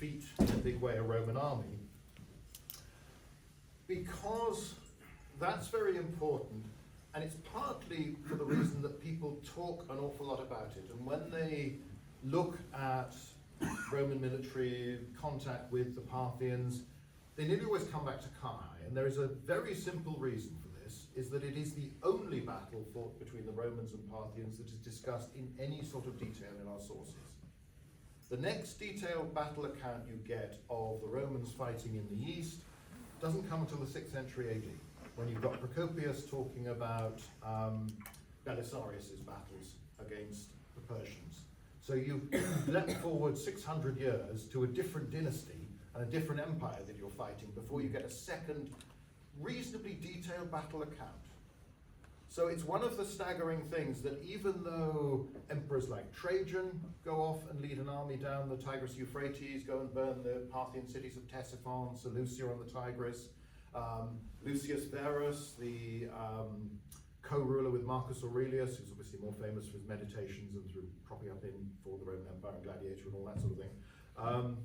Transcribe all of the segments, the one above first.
defeat in a big way a Roman army, because that's very important, and it's partly for the reason that people talk an awful lot about it, and when they look at Roman military contact with the Parthians, they nearly always come back to Carrhae, and there is a very simple reason for this, is that it is the only battle fought between the Romans and Parthians that is discussed in any sort of detail in our sources. The next detailed battle account you get of the Romans fighting in the east doesn't come until the 6th century AD, when you've got Procopius talking about Belisarius's battles against the Persians. So you've leapt forward 600 years to a different dynasty and a different empire that you're fighting before you get a second reasonably detailed battle account. So it's one of the staggering things that even though emperors like Trajan go off and lead an army down the Tigris-Euphrates, go and burn the Parthian cities of Ctesiphon, Seleucia on the Tigris, Lucius Verus, the co-ruler with Marcus Aurelius, who's obviously more famous for his meditations and through propping up in for the Roman Empire and Gladiator and all that sort of thing.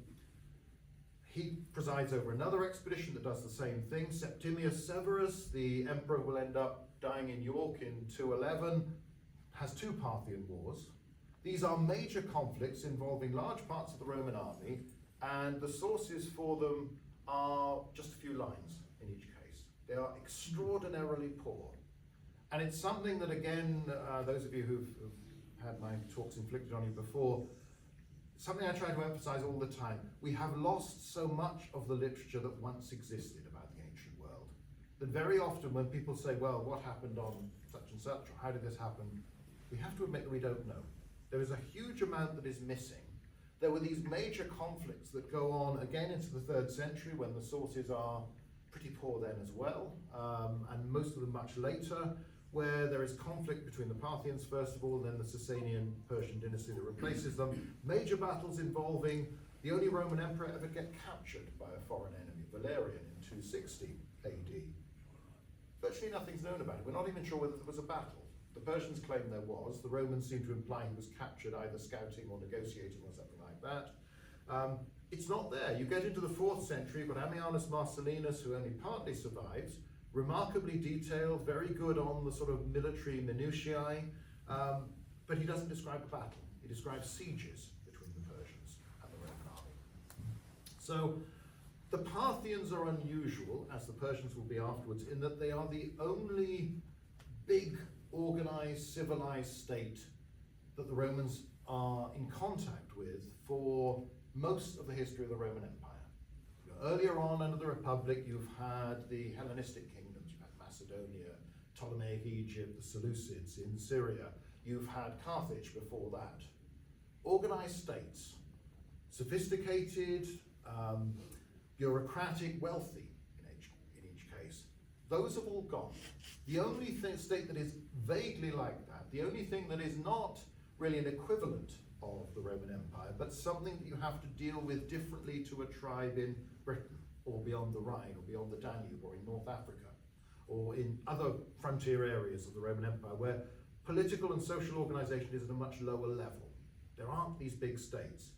He presides over another expedition that does the same thing. Septimius Severus, the emperor, will end up dying in York in 211, has 2 Parthian wars. These are major conflicts involving large parts of the Roman army, and the sources for them are just a few lines in each case. They are extraordinarily poor. And it's something that, again, those of you who've had my talks inflicted on you before, something I try to emphasize all the time. We have lost so much of the literature that once existed about the ancient world, that very often when people say, well, what happened on such and such, or how did this happen, we have to admit that we don't know. There is a huge amount that is missing. There were these major conflicts that go on again into the 3rd century, when the sources are pretty poor then as well, and most of them much later, where there is conflict between the Parthians first of all, then the Sasanian Persian dynasty that replaces them. Major battles involving the only Roman emperor ever get captured by a foreign enemy, Valerian, in 260 AD. Virtually nothing's known about it. We're not even sure whether there was a battle. The Persians claim there was. The Romans seem to imply he was captured either scouting or negotiating or something like that. It's not there. You get into the 4th century, you've got Ammianus Marcellinus, who only partly survives, remarkably detailed, very good on the sort of military minutiae, but he doesn't describe a battle. He describes sieges between the Persians and the Roman army. So the Parthians are unusual, as the Persians will be afterwards, in that they are the only big, organized, civilized state that the Romans are in contact with for most of the history of the Roman Empire. Earlier on, under the Republic, you've had the Hellenistic kingdoms. You've had Macedonia, Ptolemaic Egypt, the Seleucids in Syria. You've had Carthage before that. Organized states, sophisticated, bureaucratic, wealthy in each case. Those have all gone. The only state that is vaguely like that, the only thing that is not really an equivalent of the Roman Empire, but something that you have to deal with differently to a tribe in Britain, or beyond the Rhine, or beyond the Danube, or in North Africa, or in other frontier areas of the Roman Empire, where political and social organization is at a much lower level. There aren't these big states.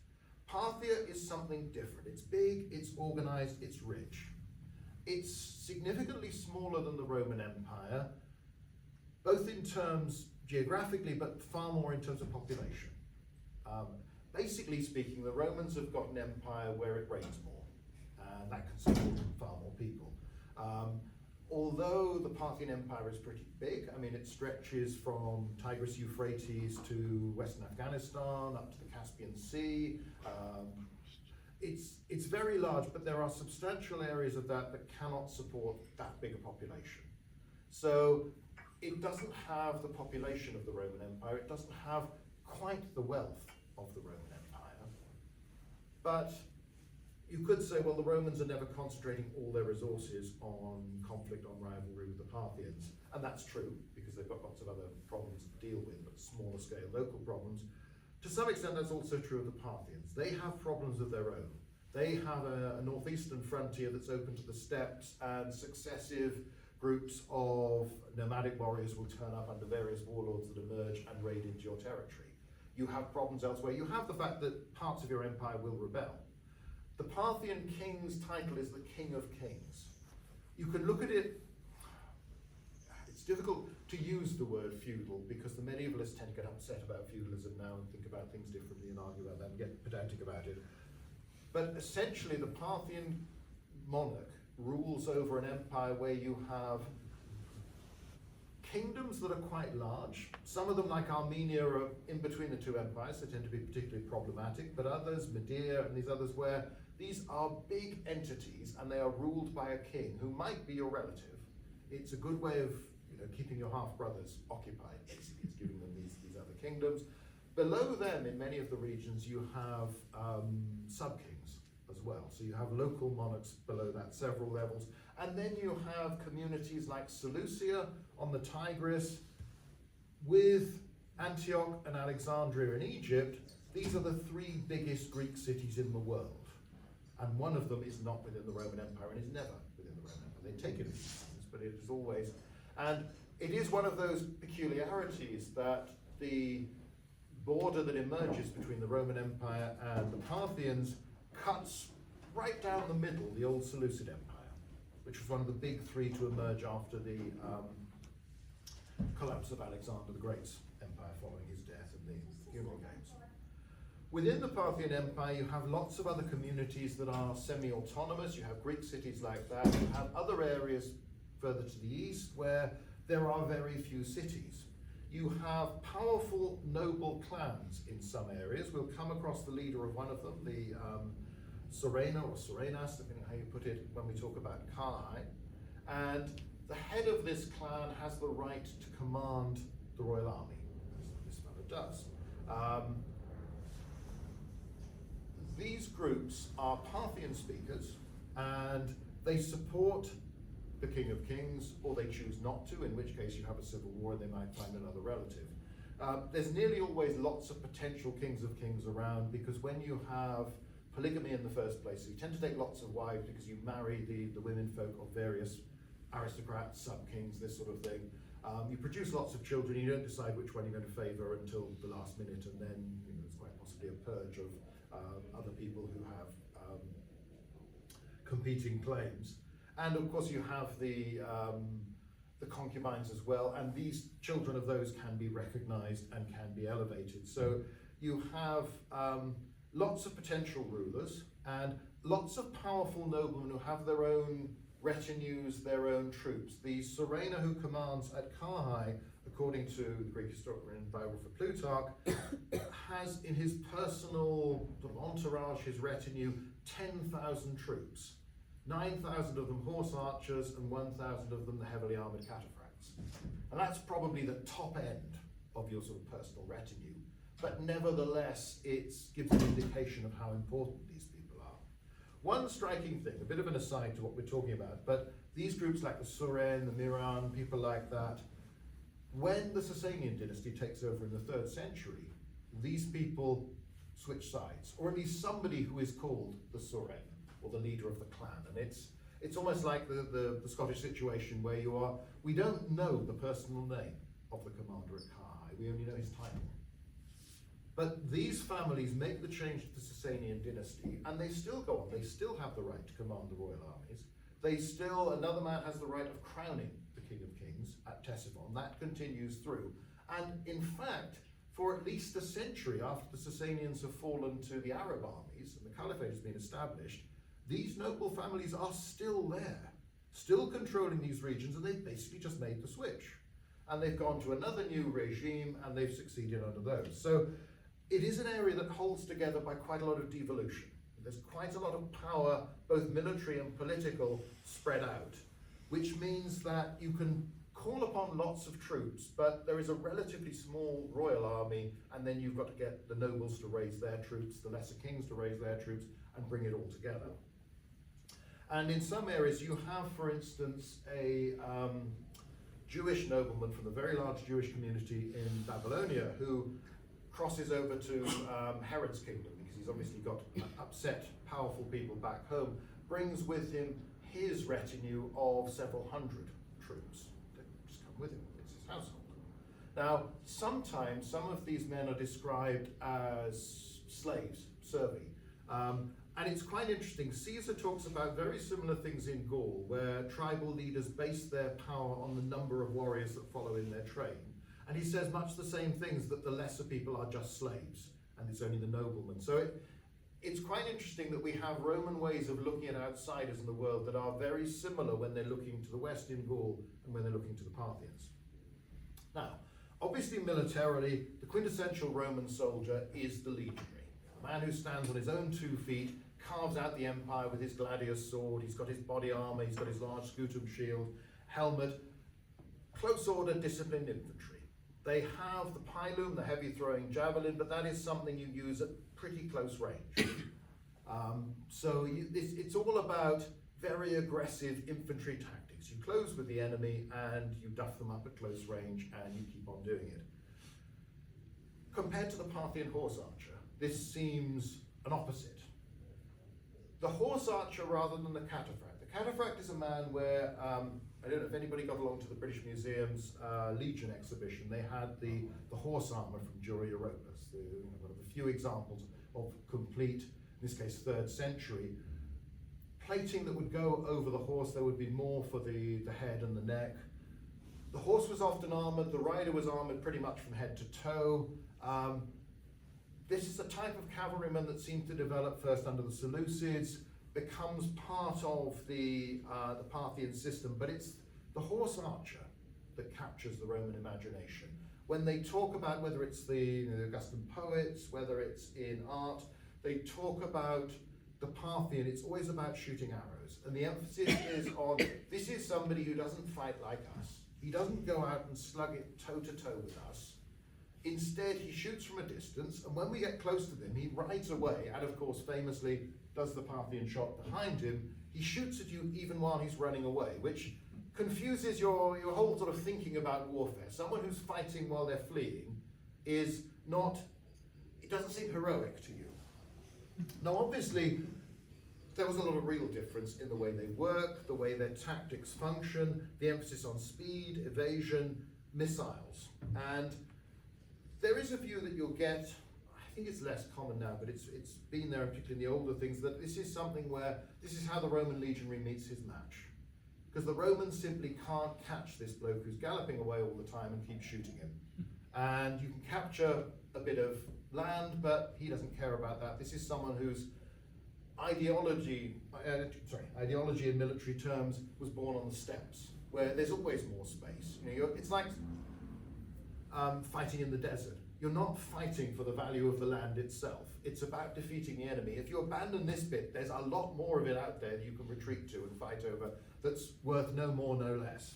Parthia is something different. It's big, it's organized, it's rich. It's significantly smaller than the Roman Empire, both in terms geographically, but far more in terms of population. Basically speaking, the Romans have got an empire where it rains more, and that can support far more people. Although the Parthian Empire is pretty big, I mean, it stretches from Tigris-Euphrates to Western Afghanistan, up to the Caspian Sea. It's very large, but there are substantial areas of that that cannot support that big a population. So it doesn't have the population of the Roman Empire, it doesn't have quite the wealth of the Roman Empire. But you could say, well, the Romans are never concentrating all their resources on conflict, on rivalry with the Parthians. And that's true, because they've got lots of other problems to deal with, but smaller scale local problems. To some extent, that's also true of the Parthians. They have problems of their own. They have a northeastern frontier that's open to the steppes, and successive groups of nomadic warriors will turn up under various warlords that emerge and raid into your territory. You have problems elsewhere. You have the fact that parts of your empire will rebel. The Parthian king's title is the King of Kings. You can look at it, it's difficult to use the word feudal because the medievalists tend to get upset about feudalism now and think about things differently and argue about that and get pedantic about it. But essentially the Parthian monarch rules over an empire where you have kingdoms that are quite large. Some of them, like Armenia, are in between the two empires. They tend to be particularly problematic, but others, Medea and these others, where these are big entities and they are ruled by a king who might be your relative. It's a good way of keeping your half-brothers occupied, basically. It's giving them these other kingdoms. Below them, in many of the regions, you have sub-kings as well. So you have local monarchs below that, several levels. And then you have communities like Seleucia on the Tigris, with Antioch and Alexandria in Egypt. These are the three biggest Greek cities in the world. And one of them is not within the Roman Empire and is never within the Roman Empire. They take it as things, but it is always. And it is one of those peculiarities that the border that emerges between the Roman Empire and the Parthians cuts right down the middle, the old Seleucid Empire, which was one of the big three to emerge after the collapse of Alexander the Great's empire following his death and the funeral games. Within the Parthian Empire, you have lots of other communities that are semi-autonomous. You have Greek cities like that. You have other areas further to the east where there are very few cities. You have powerful noble clans in some areas. We'll come across the leader of one of them, the Surena or Surenas, depending on how you put it, when we talk about Carrhae. And the head of this clan has the right to command the royal army, as this fellow does. These groups are Parthian speakers, and they support the King of Kings, or they choose not to, in which case you have a civil war and they might find another relative. There's nearly always lots of potential kings of kings around, because when you have polygamy in the first place, you tend to take lots of wives because you marry the women folk of various aristocrats, sub-kings, this sort of thing. You produce lots of children, you don't decide which one you're going to favour until the last minute, and then there's quite possibly a purge of other people who have competing claims. And of course you have the concubines as well, and these children of those can be recognized and can be elevated. So you have lots of potential rulers and lots of powerful noblemen who have their own retinues, their own troops. The Surena who commands at Carrhae, according to the Greek historian and biographer Plutarch, has in his personal sort of entourage, his retinue, 10,000 troops. 9,000 of them horse archers and 1,000 of them the heavily armoured cataphracts. And that's probably the top end of your sort of personal retinue. But nevertheless, it gives an indication of how important these people are. One striking thing, a bit of an aside to what we're talking about, but these groups like the Suren, the Miran, people like that, when the Sasanian dynasty takes over in the 3rd century, these people switch sides, or at least somebody who is called the Suren, or the leader of the clan. And it's almost like the Scottish situation where we don't know the personal name of the commander at Carrhae, we only know his title. But these families make the change to the Sasanian dynasty, and they still go on, they still have the right to command the royal armies. Another man has the right of crowning the King of Kings at Ctesiphon. That continues through. And in fact, for at least a century after the Sasanians have fallen to the Arab armies and the Caliphate has been established, these noble families are still there, still controlling these regions, and they've basically just made the switch. And they've gone to another new regime, and they've succeeded under those. So it is an area that holds together by quite a lot of devolution. There's quite a lot of power, both military and political, spread out, which means that you can call upon lots of troops, but there is a relatively small royal army, and then you've got to get the nobles to raise their troops, the lesser kings to raise their troops, and bring it all together. And in some areas you have, for instance, a Jewish nobleman from the very large Jewish community in Babylonia who crosses over to Herod's kingdom, because he's obviously got upset, powerful people back home, brings with him his retinue of several hundred troops. They just come with him, it's his household. Now, sometimes some of these men are described as slaves, servi, And it's quite interesting. Caesar talks about very similar things in Gaul, where tribal leaders base their power on the number of warriors that follow in their train. And he says much the same things, that the lesser people are just slaves, and it's only the noblemen. So it's quite interesting that we have Roman ways of looking at outsiders in the world that are very similar when they're looking to the west in Gaul and when they're looking to the Parthians. Now, obviously militarily, the quintessential Roman soldier is the legionary. A man who stands on his own 2 feet, carves out the empire with his gladius sword, he's got his body armour, he's got his large scutum shield, helmet, close order, disciplined infantry. They have the pilum, the heavy throwing javelin, but that is something you use at pretty close range. It's all about very aggressive infantry tactics. You close with the enemy and you duff them up at close range and you keep on doing it. Compared to the Parthian horse archer, this seems an opposite. The horse archer rather than the cataphract. The cataphract is a man where, I don't know if anybody got along to the British Museum's Legion exhibition. They had the horse armour from Jura Europus, one of the few examples of complete, in this case 3rd century, plating that would go over the horse. There would be more for the head and the neck. The horse was often armoured, the rider was armoured pretty much from head to toe. This is a type of cavalryman that seemed to develop first under the Seleucids, becomes part of the Parthian system, but it's the horse archer that captures the Roman imagination. When they talk about, whether it's the Augustan poets, whether it's in art, they talk about the Parthian, it's always about shooting arrows. And the emphasis is on, this is somebody who doesn't fight like us. He doesn't go out and slug it toe to toe with us. Instead, he shoots from a distance, and when we get close to them, he rides away, and of course, famously, does the Parthian shot behind him. He shoots at you even while he's running away, which confuses your whole sort of thinking about warfare. Someone who's fighting while they're fleeing is not, it doesn't seem heroic to you. Now, obviously, there was a lot of real difference in the way they work, the way their tactics function, the emphasis on speed, evasion, missiles, and there is a view that you'll get, I think it's less common now, but it's been there, particularly in the older things, that this is something where this is how the Roman legionary meets his match. Because the Romans simply can't catch this bloke who's galloping away all the time and keeps shooting him. And you can capture a bit of land, but he doesn't care about that. This is someone whose ideology in military terms was born on the steppes, where there's always more space. It's like fighting in the desert. You're not fighting for the value of the land itself. It's about defeating the enemy. If you abandon this bit, there's a lot more of it out there that you can retreat to and fight over that's worth no more, no less.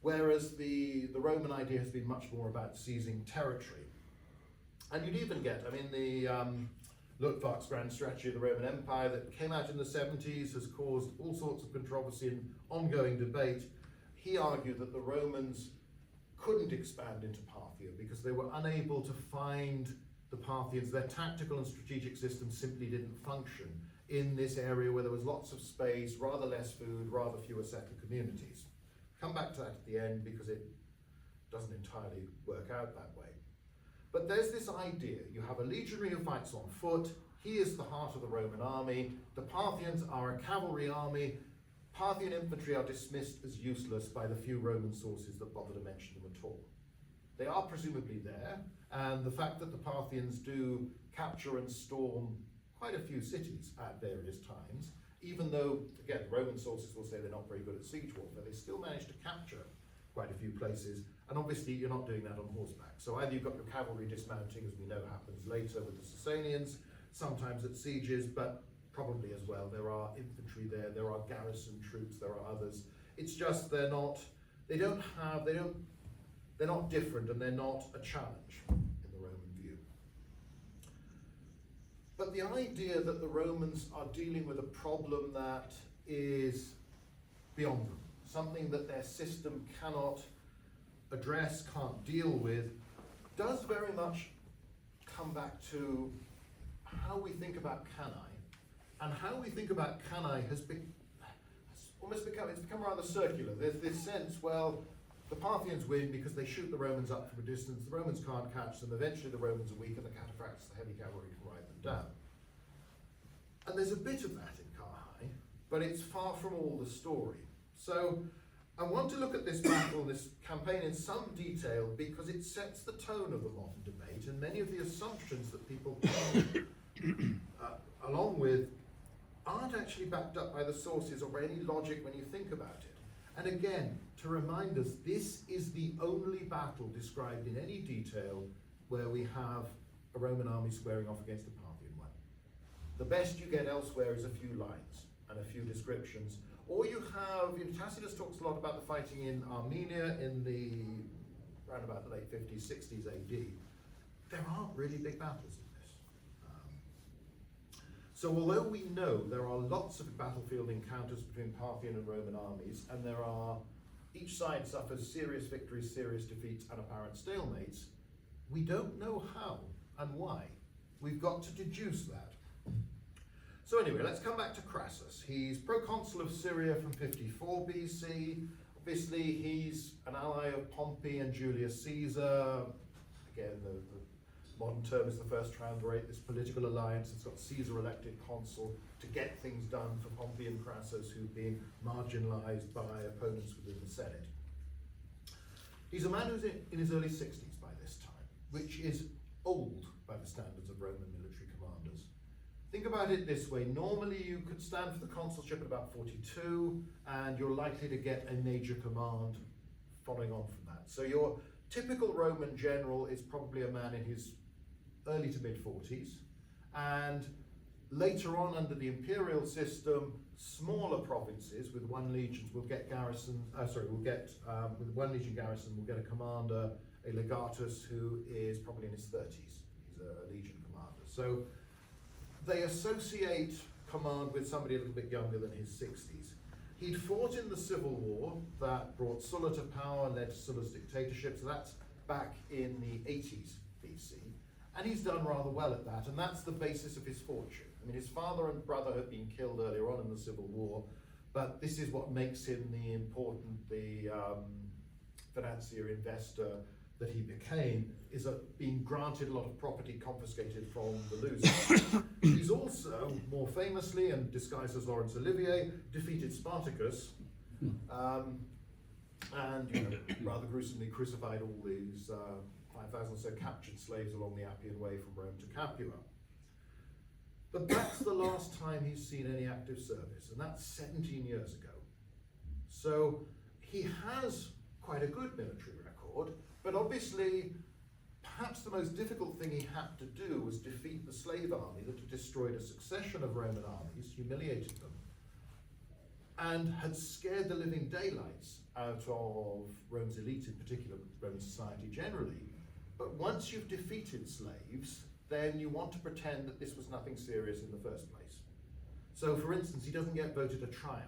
Whereas the Roman idea has been much more about seizing territory. And you'd even get, the Luttwak's grand strategy of the Roman Empire that came out in the 70s has caused all sorts of controversy and ongoing debate. He argued that the Romans couldn't expand into Parthia because they were unable to find the Parthians. Their tactical and strategic systems simply didn't function in this area where there was lots of space, rather less food, rather fewer settled communities. Come back to that at the end because it doesn't entirely work out that way. But there's this idea, you have a legionary who fights on foot, he is the heart of the Roman army, the Parthians are a cavalry army, Parthian infantry are dismissed as useless by the few Roman sources that bother to mention them at all. They are presumably there, and the fact that the Parthians do capture and storm quite a few cities at various times, even though, again, Roman sources will say they're not very good at siege warfare, they still manage to capture quite a few places, and obviously you're not doing that on horseback. So either you've got your cavalry dismounting, as we know happens later with the Sasanians, sometimes at sieges, but probably as well. There are infantry there are garrison troops, there are others. It's just they're not different, and they're not a challenge in the Roman view. But the idea that the Romans are dealing with a problem that is beyond them, something that their system cannot address, can't deal with, does very much come back to how we think about Carrhae. And how we think about Carrhae has become rather circular. There's this sense, well, the Parthians win because they shoot the Romans up from a distance, the Romans can't catch them, eventually the Romans are weak and the cataphracts, the heavy cavalry, can ride them down. And there's a bit of that in Carrhae, but it's far from all the story. So I want to look at this battle, this campaign in some detail, because it sets the tone of the modern debate, and many of the assumptions that people come along with aren't actually backed up by the sources or by any logic when you think about it. And again, to remind us, this is the only battle described in any detail where we have a Roman army squaring off against the Parthian one. The best you get elsewhere is a few lines and a few descriptions. Or you have, Tacitus talks a lot about the fighting in Armenia in the around about the late 50s, 60s AD. There aren't really big battles in this. So although we know there are lots of battlefield encounters between Parthian and Roman armies, and each side suffers serious victories, serious defeats, and apparent stalemates, we don't know how and why. We've got to deduce that. So anyway, let's come back to Crassus. He's proconsul of Syria from 54 BC. Obviously, he's an ally of Pompey and Julius Caesar. Again, the modern term is the first triumvirate, this political alliance that's got Caesar elected consul to get things done for Pompey and Crassus, who've been marginalized by opponents within the Senate. He's a man who's in his early 60s by this time, which is old by the standards of Roman military commanders. Think about it this way. Normally you could stand for the consulship at about 42, and you're likely to get a major command following on from that. So your typical Roman general is probably a man in his early to mid 40s, and later on under the imperial system, smaller provinces with one legion will get with one legion garrison will get a commander, a legatus, who is probably in his 30s. He's a legion commander. So they associate command with somebody a little bit younger than his 60s. He'd fought in the civil war that brought Sulla to power, led to Sulla's dictatorship, so that's back in the 80s BC. And he's done rather well at that, and that's the basis of his fortune. I mean, his father and brother had been killed earlier on in the civil war, but this is what makes him the financier, investor that he became, is being granted a lot of property confiscated from the losers. He's also, more famously, and disguised as Laurence Olivier, defeated Spartacus, and rather gruesomely crucified all these 5,000 or so captured slaves along the Appian Way from Rome to Capua. But that's the last time he's seen any active service, and that's 17 years ago. So he has quite a good military record, but obviously, perhaps the most difficult thing he had to do was defeat the slave army that had destroyed a succession of Roman armies, humiliated them, and had scared the living daylights out of Rome's elite, in particular Roman society generally. But once you've defeated slaves, then you want to pretend that this was nothing serious in the first place. So for instance, he doesn't get voted a triumph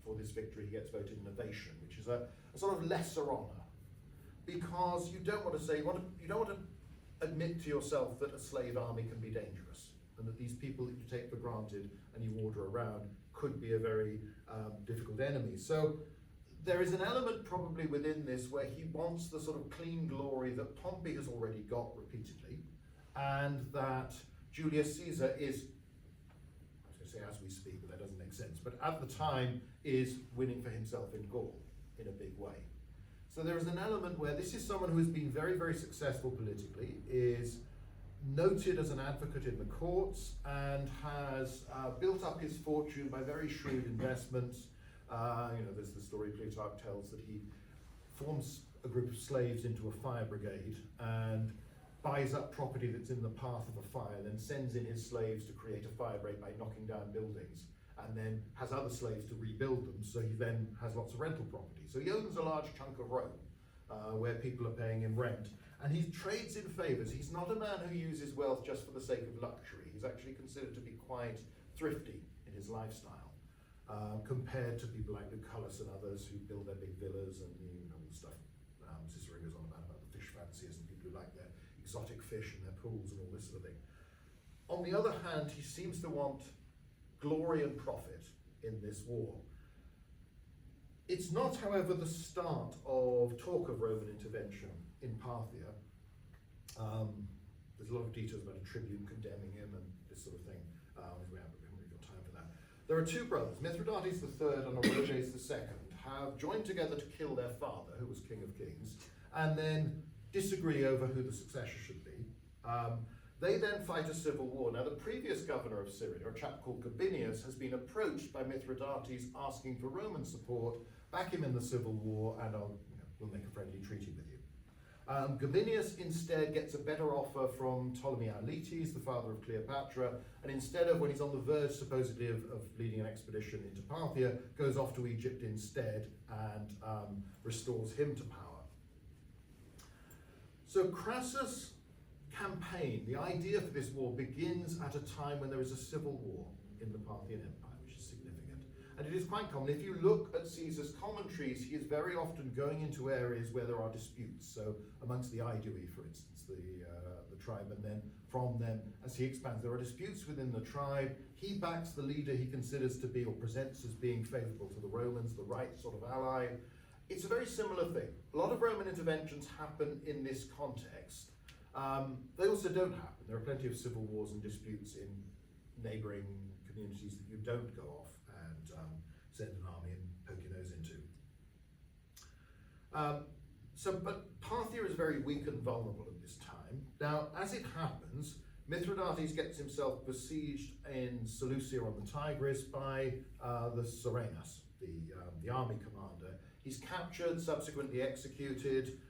for this victory, he gets voted an ovation, which is a sort of lesser honor. Because you don't want to say, you don't want to admit to yourself that a slave army can be dangerous, and that these people that you take for granted and you order around could be a very difficult enemy. So there is an element probably within this where he wants the sort of clean glory that Pompey has already got repeatedly, and that Julius Caesar is, I was going to say as we speak, but that doesn't make sense, but at the time is winning for himself in Gaul in a big way. So there is an element where this is someone who has been very, very successful politically, is noted as an advocate in the courts, and has built up his fortune by very shrewd investments. There's the story Plutarch tells that he forms a group of slaves into a fire brigade and buys up property that's in the path of a fire, then sends in his slaves to create a fire break by knocking down buildings, and then has other slaves to rebuild them, so he then has lots of rental property. So he owns a large chunk of Rome, where people are paying him rent, and he trades in favors. He's not a man who uses wealth just for the sake of luxury. He's actually considered to be quite thrifty in his lifestyle, compared to people like Lucullus and others who build their big villas and all the stuff Cicero goes on about the fish fanciers and people who like their exotic fish and their pools and all this sort of thing. On the other hand, he seems to want glory and profit in this war. It's not, however, the start of talk of Roman intervention in Parthia. There's a lot of details about a tribune condemning him and this sort of thing. We haven't really got There are two brothers, Mithridates III and Oroges II, have joined together to kill their father, who was king of kings, and then disagree over who the successor should be. They then fight a civil war. Now, the previous governor of Syria, a chap called Gabinius, has been approached by Mithridates asking for Roman support, back him in the civil war, and we'll make a friendly treaty with you. Gabinius instead gets a better offer from Ptolemy Auletes, the father of Cleopatra, and instead of, when he's on the verge supposedly of leading an expedition into Parthia, goes off to Egypt instead and restores him to power. So Crassus' campaign, the idea for this war, begins at a time when there is a civil war in the Parthian Empire, which is significant. And it is quite common. If you look at Caesar's commentaries, he is very often going into areas where there are disputes. So amongst the Aedui, for instance, the tribe, and then from them, as he expands, there are disputes within the tribe. He backs the leader he considers to be, or presents as being favourable to the Romans, the right sort of ally. It's a very similar thing. A lot of Roman interventions happen in this context. They also don't happen. There are plenty of civil wars and disputes in neighbouring communities that you don't go off and send an army and poke your nose into. But Parthia is very weak and vulnerable at this time. Now, as it happens, Mithridates gets himself besieged in Seleucia on the Tigris by the Serenus, the army commander. He's captured, subsequently executed.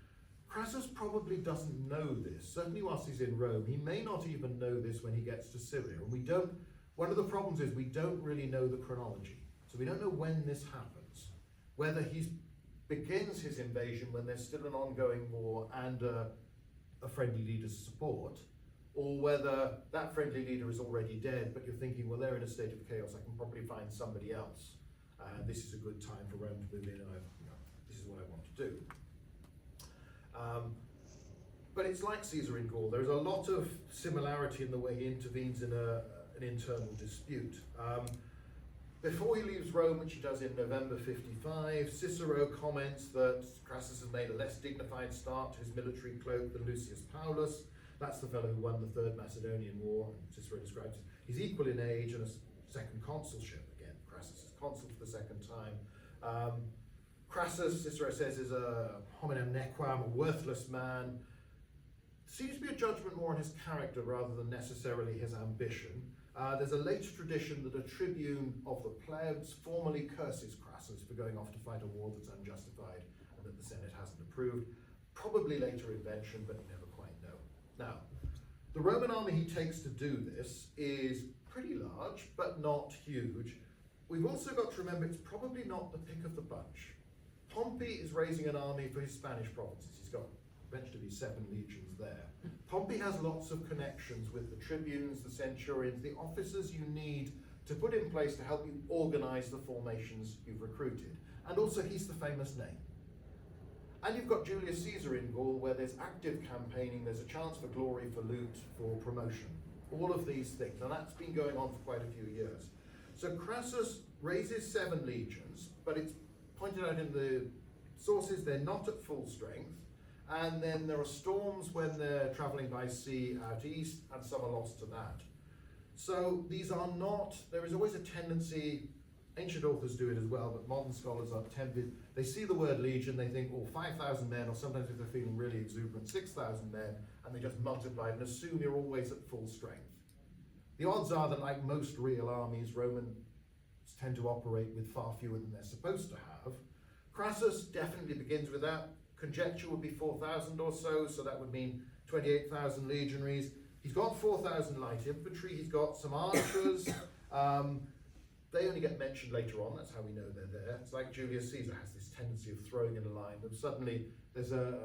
Crassus probably doesn't know this. Certainly whilst he's in Rome, he may not even know this when he gets to Syria. And one of the problems is we don't really know the chronology. So we don't know when this happens. Whether he begins his invasion when there's still an ongoing war and a friendly leader's support, or whether that friendly leader is already dead, but you're thinking, well, they're in a state of chaos, I can probably find somebody else. This is a good time for Rome to move in, and this is what I want to do. But it's like Caesar in Gaul. There's a lot of similarity in the way he intervenes in an internal dispute. Before he leaves Rome, which he does in November 55, Cicero comments that Crassus has made a less dignified start to his military cloak than Lucius Paulus. That's the fellow who won the Third Macedonian War. Cicero describes him. He's equal in age and a second consulship. Again, Crassus is consul for the second time. Crassus, Cicero says, is a hominem nequam, a worthless man. Seems to be a judgment more on his character rather than necessarily his ambition. There's a later tradition that a tribune of the plebs formally curses Crassus for going off to fight a war that's unjustified and that the Senate hasn't approved. Probably later invention, but you never quite know. Now, the Roman army he takes to do this is pretty large, but not huge. We've also got to remember it's probably not the pick of the bunch. Pompey is raising an army for his Spanish provinces. He's got eventually 7 legions there. Pompey has lots of connections with the tribunes, the centurions, the officers you need to put in place to help you organize the formations you've recruited. And also he's the famous name. And you've got Julius Caesar in Gaul, where there's active campaigning, there's a chance for glory, for loot, for promotion. All of these things, and that's been going on for quite a few years. So Crassus raises 7 legions, but it's pointed out in the sources they're not at full strength, and then there are storms when they're traveling by sea out east, and some are lost to that. So these are not, there is always a tendency, ancient authors do it as well, but modern scholars are tempted, they see the word legion, they think, 5,000 men, or sometimes if they're feeling really exuberant, 6,000 men, and they just multiply it and assume you're always at full strength. The odds are that, like most real armies, Romans tend to operate with far fewer than they're supposed to have. Crassus definitely begins with that. Conjecture would be 4,000 or so that would mean 28,000 legionaries. He's got 4,000 light infantry, he's got some archers. They only get mentioned later on, that's how we know they're there. It's like Julius Caesar has this tendency of throwing in a line, and suddenly there's a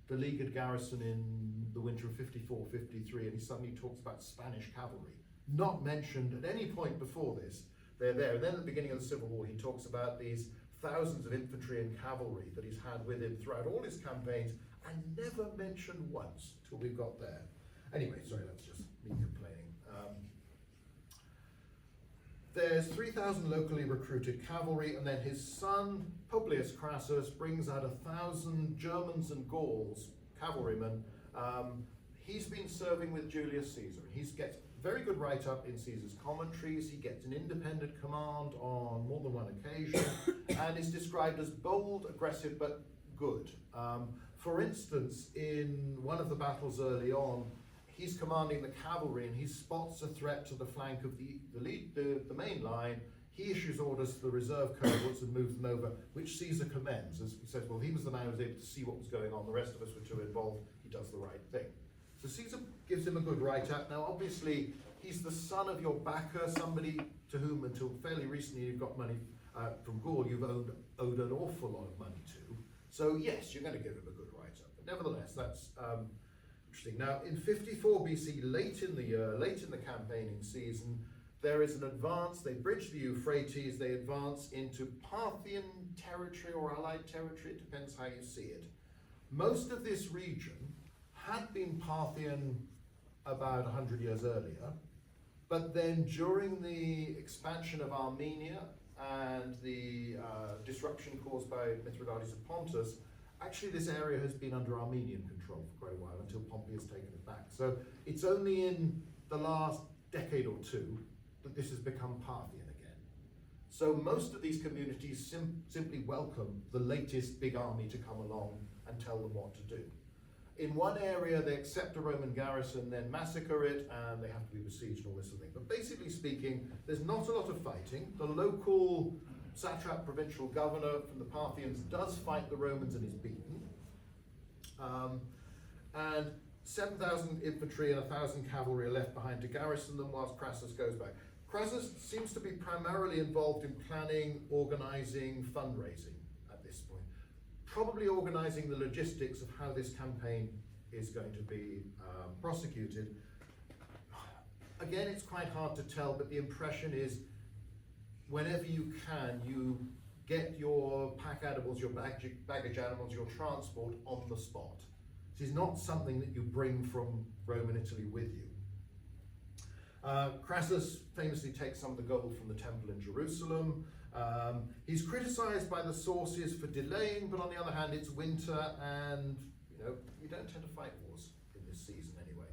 beleaguered garrison in the winter of 54-53, and he suddenly talks about Spanish cavalry. Not mentioned at any point before this. They're there. And then at the beginning of the Civil War, he talks about these thousands of infantry and cavalry that he's had with him throughout all his campaigns, and never mentioned once till we've got there. Anyway, sorry, that's just me complaining. There's 3,000 locally recruited cavalry, and then his son, Publius Crassus, brings out 1,000 Germans and Gauls, cavalrymen. He's been serving with Julius Caesar. He gets very good write-up in Caesar's commentaries. He gets an independent command on more than one occasion, and is described as bold, aggressive, but good. For instance, in one of the battles early on, he's commanding the cavalry and he spots a threat to the flank of the main line. He issues orders to the reserve cohorts and moves them over, which Caesar commends. As he says, well, he was the man who was able to see what was going on. The rest of us were too involved. He does the right thing. So Caesar gives him a good write-up. Now, obviously, he's the son of your backer, somebody to whom, until fairly recently, you've got money from Gaul, you've owed an awful lot of money to. So yes, you're going to give him a good write-up. But nevertheless, that's interesting. Now, in 54 BC, late in the year, late in the campaigning season, there is an advance. They bridge the Euphrates. They advance into Parthian territory or allied territory. It depends how you see it. Most of this region had been Parthian about 100 years earlier, but then during the expansion of Armenia and the disruption caused by Mithridates of Pontus, actually this area has been under Armenian control for quite a while until Pompey has taken it back. So it's only in the last decade or two that this has become Parthian again. So most of these communities simply welcome the latest big army to come along and tell them what to do. In one area, they accept a Roman garrison, then massacre it, and they have to be besieged and all this sort of thing. But basically speaking, there's not a lot of fighting. The local satrap provincial governor from the Parthians does fight the Romans and is beaten. And 7,000 infantry and 1,000 cavalry are left behind to garrison them whilst Crassus goes back. Crassus seems to be primarily involved in planning, organizing, fundraising at this point. Probably organizing the logistics of how this campaign is going to be prosecuted. Again, it's quite hard to tell, but the impression is whenever you can, you get your pack animals, your baggage animals, your transport on the spot. This is not something that you bring from Rome and Italy with you. Crassus famously takes some of the gold from the temple in Jerusalem. He's criticized by the sources for delaying, but on the other hand, it's winter and you don't tend to fight wars in this season anyway.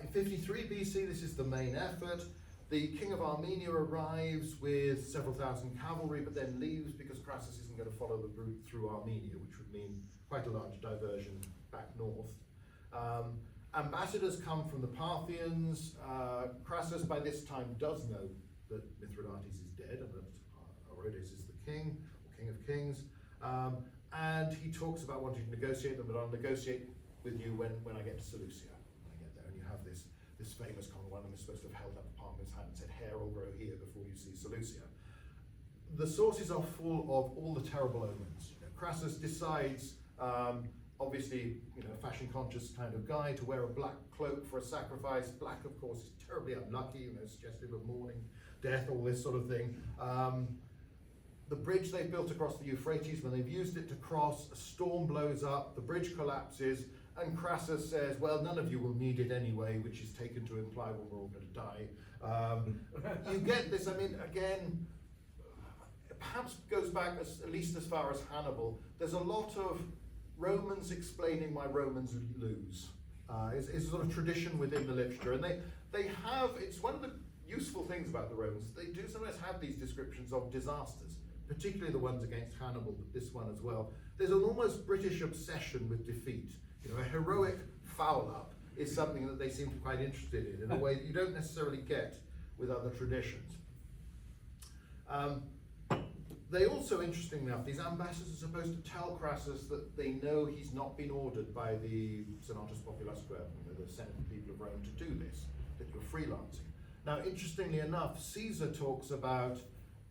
In 53 BC, this is the main effort. The king of Armenia arrives with several thousand cavalry, but then leaves because Crassus isn't going to follow the route through Armenia, which would mean quite a large diversion back north. Ambassadors come from the Parthians. Crassus by this time does know that Mithridates is dead and that Orodes is the king, or king of kings. And he talks about wanting to negotiate them, but I'll negotiate with you when I get to Seleucia, when I get there. And you have this famous comment, one of them is supposed to have held up a palm in his hand and said, hair will grow here before you see Seleucia. The sources are full of all the terrible omens. Crassus decides, obviously, a fashion-conscious kind of guy, to wear a black cloak for a sacrifice. Black, of course, is terribly unlucky, suggestive of mourning, death, all this sort of thing. The bridge they've built across the Euphrates, when they've used it to cross, a storm blows up, the bridge collapses, and Crassus says, well, none of you will need it anyway, which is taken to imply, well, we're all going to die. You get this, again, perhaps goes back at least as far as Hannibal. There's a lot of Romans explaining why Romans lose. It's a sort of tradition within the literature, and they have, it's one of the useful things about the Romans, they do sometimes have these descriptions of disasters, particularly the ones against Hannibal, but this one as well. There's an almost British obsession with defeat. A heroic foul-up is something that they seem quite interested in a way that you don't necessarily get with other traditions. They also, interestingly enough, these ambassadors are supposed to tell Crassus that they know he's not been ordered by the Senatus Populusque, the Senate of the People of Rome, to do this, that you're freelancing. Now, interestingly enough, Caesar talks about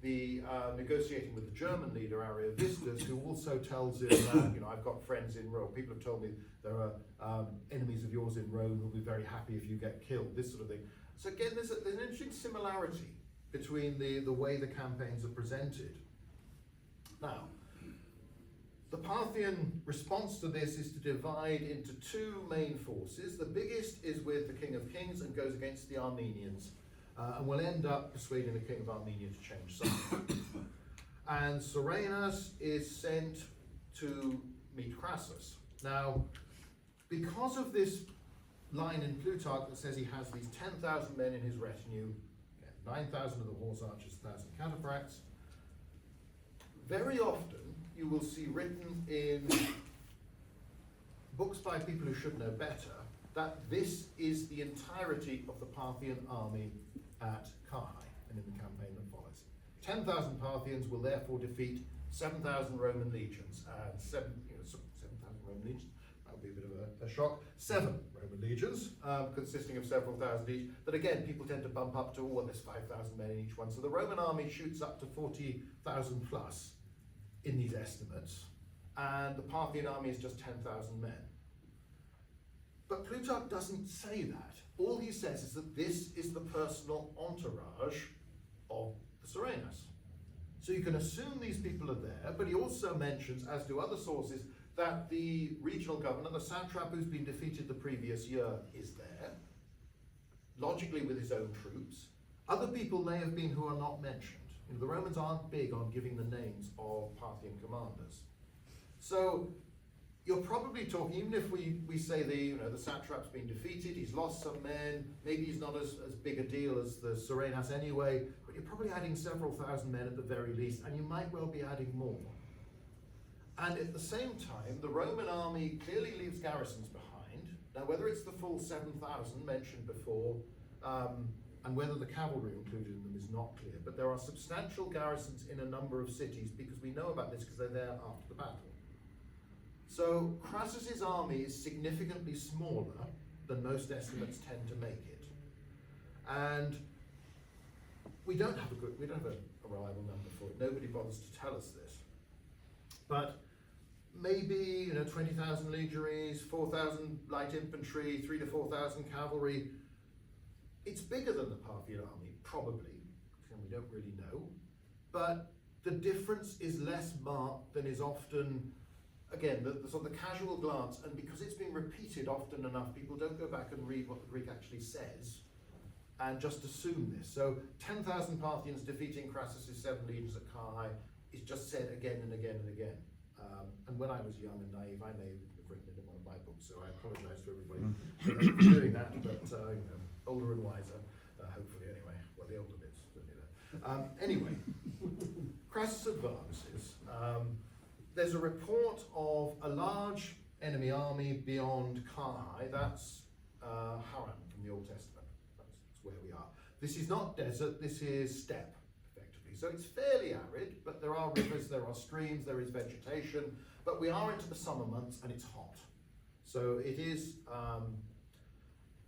the negotiating with the German leader, Ariovistus, who also tells him that, I've got friends in Rome. People have told me there are enemies of yours in Rome who'll be very happy if you get killed, this sort of thing. So again, there's an interesting similarity between the way the campaigns are presented. Now, the Parthian response to this is to divide into two main forces. The biggest is with the King of Kings and goes against the Armenians, and will end up persuading the King of Armenia to change sides. And Soranus is sent to meet Crassus. Now, because of this line in Plutarch that says he has these 10,000 men in his retinue, 9,000 of the horse archers, 1,000 cataphracts. Very often you will see written in books by people who should know better that this is the entirety of the Parthian army at Carrhae and in the campaign that follows. 10,000 Parthians will therefore defeat 7,000 Roman legions, and 7,000 Roman legions, that would be a bit of a shock. 7 Roman legions, consisting of several thousand each, that again, people tend to bump up to, oh, there's 5,000 men in each one. So the Roman army shoots up to 40,000 plus in these estimates, and the Parthian army is just 10,000 men. But Plutarch doesn't say that. All he says is that this is the personal entourage of the Serenas. So you can assume these people are there, but he also mentions, as do other sources, that the regional governor, the satrap who's been defeated the previous year, is there, logically with his own troops. Other people may have been who are not mentioned. You know, the Romans aren't big on giving the names of Parthian commanders. So you're probably talking, even if we say the satrap's been defeated, he's lost some men, maybe he's not as big a deal as the Serenas anyway, but you're probably adding several thousand men at the very least, and you might well be adding more. And at the same time, the Roman army clearly leaves garrisons behind. Now, whether it's the full 7,000 mentioned before, and whether the cavalry included in them is not clear, but there are substantial garrisons in a number of cities, because we know about this because they're there after the battle. So Crassus's army is significantly smaller than most estimates tend to make it. And we don't have a reliable number for it. Nobody bothers to tell us this. But maybe 20,000 legionaries, 4,000 light infantry, 3,000 to 4,000 cavalry. It's bigger than the Parthian army, probably, and we don't really know. But the difference is less marked than is often, again, the sort of the casual glance, and because it's been repeated often enough, people don't go back and read what the Greek actually says and just assume this. So 10,000 Parthians defeating Crassus's 7 legions at Carrhae is just said again and again and again. And when I was young and naive, I may have written it in one of my books, so I apologize to everybody for doing that, but older and wiser, hopefully anyway. Well, the older bits, certainly. Anyway, Crassus advances. There's a report of a large enemy army beyond Carrhae. That's Haran from the Old Testament. That's where we are. This is not desert, this is steppe, effectively. So it's fairly arid, but there are rivers, there are streams, there is vegetation, but we are into the summer months and it's hot. So it is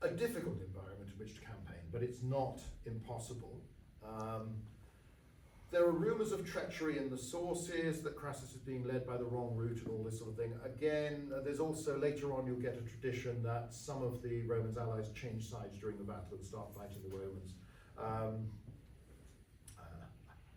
a difficult environment in which to campaign, but it's not impossible. There are rumours of treachery in the sources, that Crassus is being led by the wrong route and all this sort of thing. Again, there's also, later on, you'll get a tradition that some of the Romans' allies change sides during the battle and start fighting the Romans.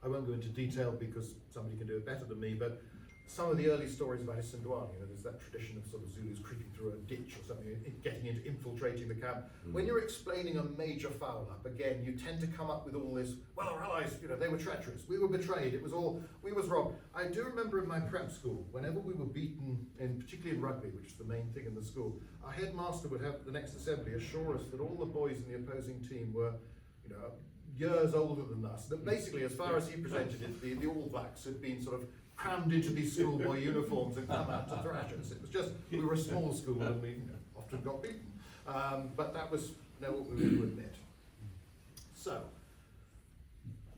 I won't go into detail because somebody can do it better than me, but some of the early stories about Isinduani, there's that tradition of sort of Zulus creeping through a ditch or something, getting into infiltrating the camp. When you're explaining a major foul-up, again, you tend to come up with all this, well, our allies, they were treacherous, we were betrayed, it was all, we was robbed. I do remember in my prep school, whenever we were beaten, and particularly in rugby, which is the main thing in the school, our headmaster would have the next assembly assure us that all the boys in the opposing team were, years older than us. That basically, as far as he presented it, the All Blacks had been sort of crammed into these schoolboy uniforms and come out to thrash us. It was just, we were a small school and we often got beaten. But that was what we were to admit. So,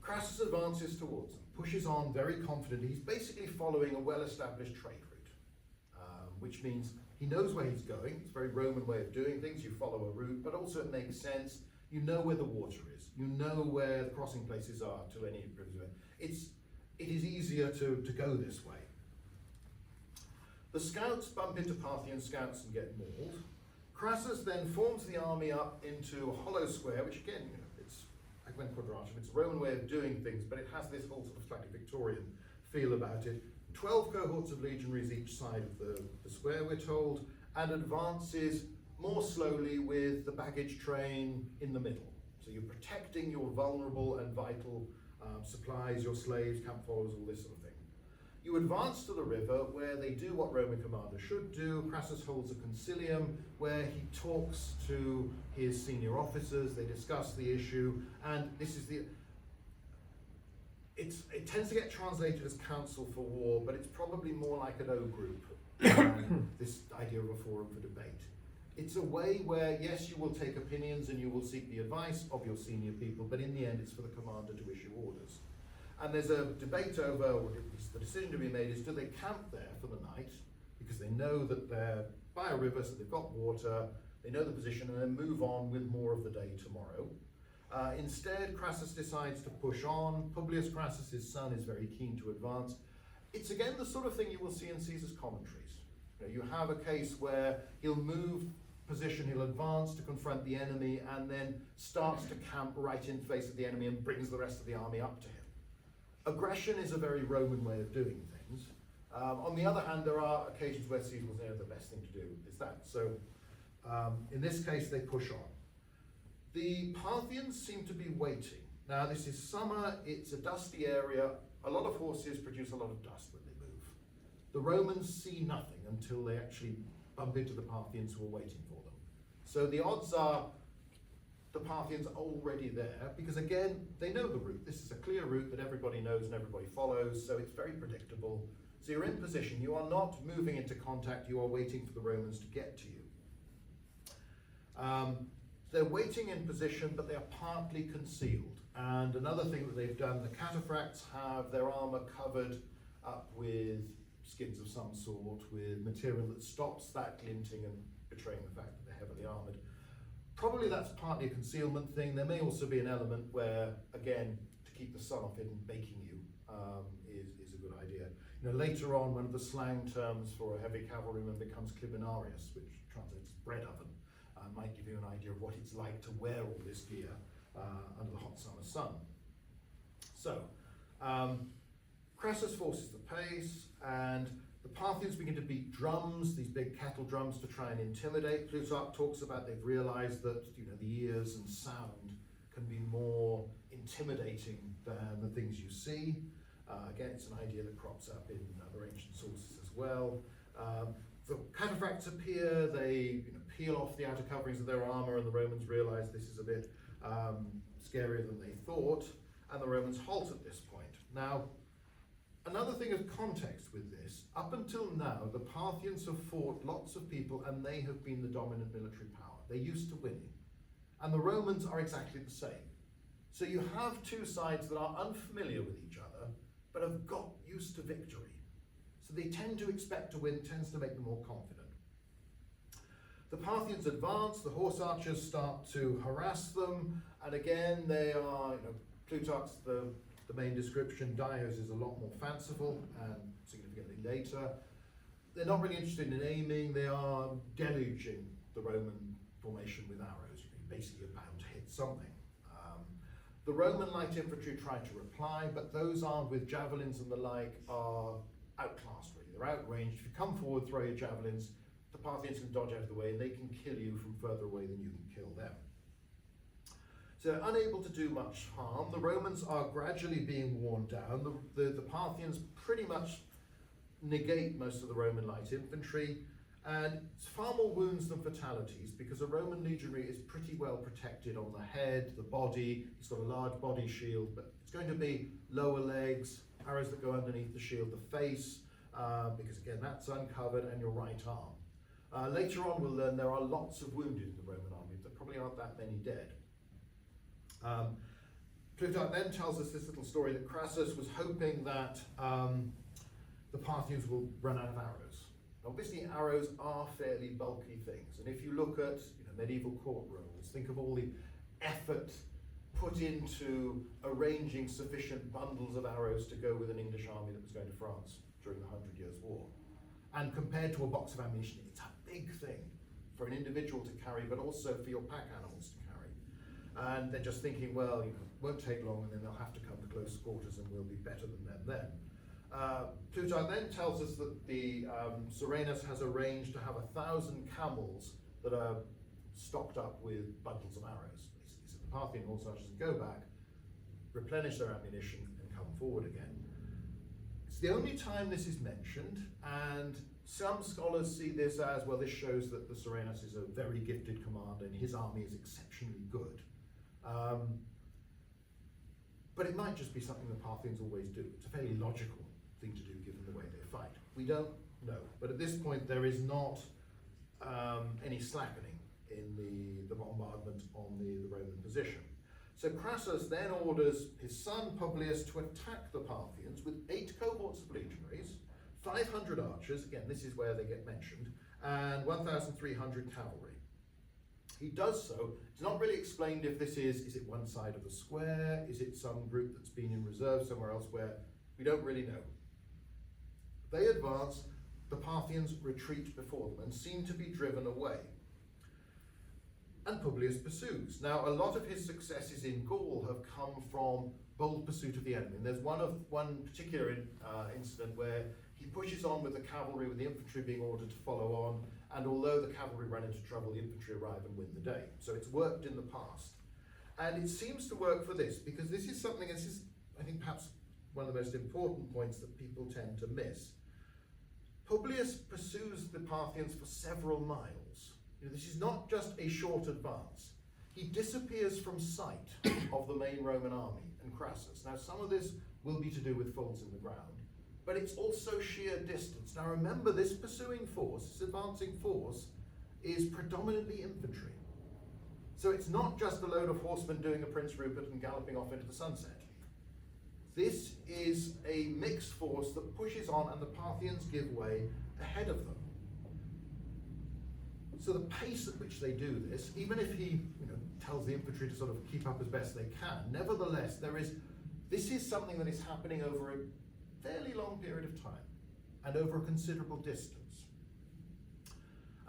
Crassus advances towards them, pushes on very confidently. He's basically following a well-established trade route, which means he knows where he's going. It's a very Roman way of doing things. You follow a route, but also it makes sense. You know where the water is. You know where the crossing places are to any river. It is easier to go this way. The scouts bump into Parthian scouts and get mauled. Crassus then forms the army up into a hollow square, which again, it's Agmen Quadratum. It's a Roman way of doing things, but it has this whole sort of slightly Victorian feel about it. 12 cohorts of legionaries each side of the square, we're told, and advances more slowly with the baggage train in the middle. So you're protecting your vulnerable and vital supplies, your slaves, camp followers, all this sort of thing. You advance to the river, where they do what Roman commanders should do. Crassus holds a concilium where he talks to his senior officers, they discuss the issue, and this is it tends to get translated as council for war, but it's probably more like an O group, this idea of a forum for debate. It's a way where, yes, you will take opinions and you will seek the advice of your senior people, but in the end it's for the commander to issue orders. And there's a debate over, or at least the decision to be made is, do they camp there for the night, because they know that they're by a river, so they've got water, they know the position, and then move on with more of the day tomorrow. Instead, Crassus decides to push on. Publius Crassus' son is very keen to advance. It's again the sort of thing you will see in Caesar's commentaries. You have a case where he'll move position, he'll advance to confront the enemy, and then starts to camp right in face of the enemy and brings the rest of the army up to him. Aggression is a very Roman way of doing things. On the other hand, there are occasions where Caesar will say the best thing to do is that. So in this case, they push on. The Parthians seem to be waiting. Now, this is summer, it's a dusty area. A lot of horses produce a lot of dust when they move. The Romans see nothing until they actually bump into the Parthians who are waiting for them. So the odds are the Parthians are already there, because again, they know the route. This is a clear route that everybody knows and everybody follows, so it's very predictable. So you're in position, you are not moving into contact, you are waiting for the Romans to get to you. They're waiting in position, but they are partly concealed. And another thing that they've done, the cataphracts have their armour covered up with skins of some sort, with material that stops that glinting and betraying the fact that they're heavily armoured. Probably that's partly a concealment thing. There may also be an element where, again, to keep the sun off it and baking you is a good idea. Later on, one of the slang terms for a heavy cavalryman becomes clibinarius, which translates as bread oven. Might give you an idea of what it's like to wear all this gear under the hot summer sun. So, Crassus forces the pace, and the Parthians begin to beat drums, these big cattle drums, to try and intimidate. Plutarch talks about they've realized that the ears and sound can be more intimidating than the things you see. Again, it's an idea that crops up in other ancient sources as well. The cataphracts appear, they peel off the outer coverings of their armour, and the Romans realise this is a bit scarier than they thought, and the Romans halt at this point. Now, another thing of context with this, up until now, the Parthians have fought lots of people and they have been the dominant military power. They're used to winning. And the Romans are exactly the same. So you have two sides that are unfamiliar with each other, but have got used to victory. So they tend to expect to win, tends to make them more confident. The Parthians advance, the horse archers start to harass them, and again they are, Plutarch's the main description, Dios is a lot more fanciful and significantly later. They're not really interested in aiming, they are deluging the Roman formation with arrows. Basically you're bound to hit something. The Roman light infantry try to reply, but those armed with javelins and the like are outclassed really, they're outranged. If you come forward, throw your javelins, the Parthians can dodge out of the way and they can kill you from further away than you can kill them. So they're unable to do much harm. The Romans are gradually being worn down. The Parthians pretty much negate most of the Roman light infantry, and it's far more wounds than fatalities because a Roman legionary is pretty well protected on the head, the body. He's got a large body shield, but it's going to be lower legs, arrows that go underneath the shield, the face, because again that's uncovered, and your right arm. Later on we'll learn there are lots of wounded in the Roman army. There probably aren't that many dead. Plutarch then tells us this little story that Crassus was hoping that the Parthians will run out of arrows. Obviously arrows are fairly bulky things, and if you look at medieval court rolls, think of all the effort put into arranging sufficient bundles of arrows to go with an English army that was going to France during the 100 Years' War. And compared to a box of ammunition, it's a big thing for an individual to carry, but also for your pack animals to carry. And they're just thinking, well, it won't take long, and then they'll have to come to close quarters, and we'll be better than them then. Plutarch then tells us that the Serenus has arranged to have 1,000 camels that are stocked up with bundles of arrows. Basically, so the Parthian horse archers can go back, replenish their ammunition, and come forward again. It's the only time this is mentioned, and some scholars see this as, well, this shows that the Serenus is a very gifted commander and his army is exceptionally good. But it might just be something the Parthians always do. It's a fairly logical thing to do given the way they fight. We don't know, but at this point there is not any slackening in the bombardment on the Roman position. So Crassus then orders his son Publius to attack the Parthians with 8 cohorts of legionaries, 500 archers, again this is where they get mentioned, and 1,300 cavalry. He does so. It's not really explained if this is it one side of the square, is it some group that's been in reserve somewhere else where we don't really know. They advance, the Parthians retreat before them and seem to be driven away. And Publius pursues. Now, a lot of his successes in Gaul have come from bold pursuit of the enemy. And there's one particular incident where he pushes on with the cavalry, with the infantry being ordered to follow on, and although the cavalry run into trouble, the infantry arrive and win the day. So it's worked in the past. And it seems to work for this, because this is, I think, perhaps one of the most important points that people tend to miss. Publius pursues the Parthians for several miles. This is not just a short advance. He disappears from sight of the main Roman army and Crassus. Now, some of this will be to do with folds in the ground, but it's also sheer distance. Now, remember, this pursuing force, this advancing force, is predominantly infantry. So it's not just a load of horsemen doing a Prince Rupert and galloping off into the sunset. This is a mixed force that pushes on, and the Parthians give way ahead of them. So the pace at which they do this, even if he tells the infantry to sort of keep up as best they can, nevertheless, this is something that is happening over a fairly long period of time and over a considerable distance.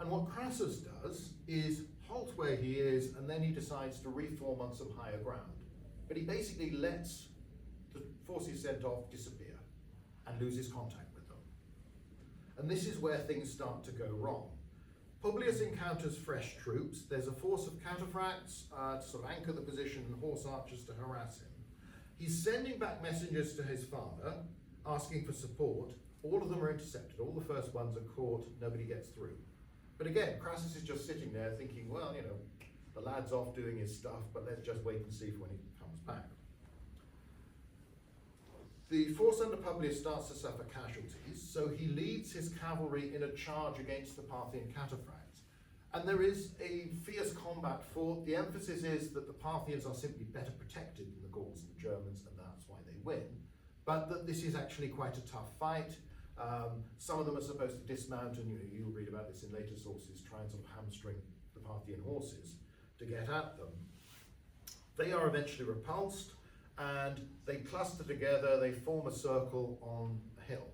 And what Crassus does is halt where he is, and then he decides to reform on some higher ground. But he basically lets the force he sent off disappear and loses contact with them. And this is where things start to go wrong. Publius encounters fresh troops. There's a force of cataphracts to sort of anchor the position and horse archers to harass him. He's sending back messengers to his father, asking for support. All of them are intercepted. All the first ones are caught. Nobody gets through. But again, Crassus is just sitting there thinking, well, the lad's off doing his stuff, but let's just wait and see for when he comes back. The force under Publius starts to suffer casualties, so he leads his cavalry in a charge against the Parthian cataphracts. And there is a fierce combat fought. The emphasis is that the Parthians are simply better protected than the Gauls and the Germans, and that's why they win. But that this is actually quite a tough fight. Some of them are supposed to dismount, and you'll read about this in later sources, try and sort of hamstring the Parthian horses to get at them. They are eventually repulsed, and they cluster together, they form a circle on a hill.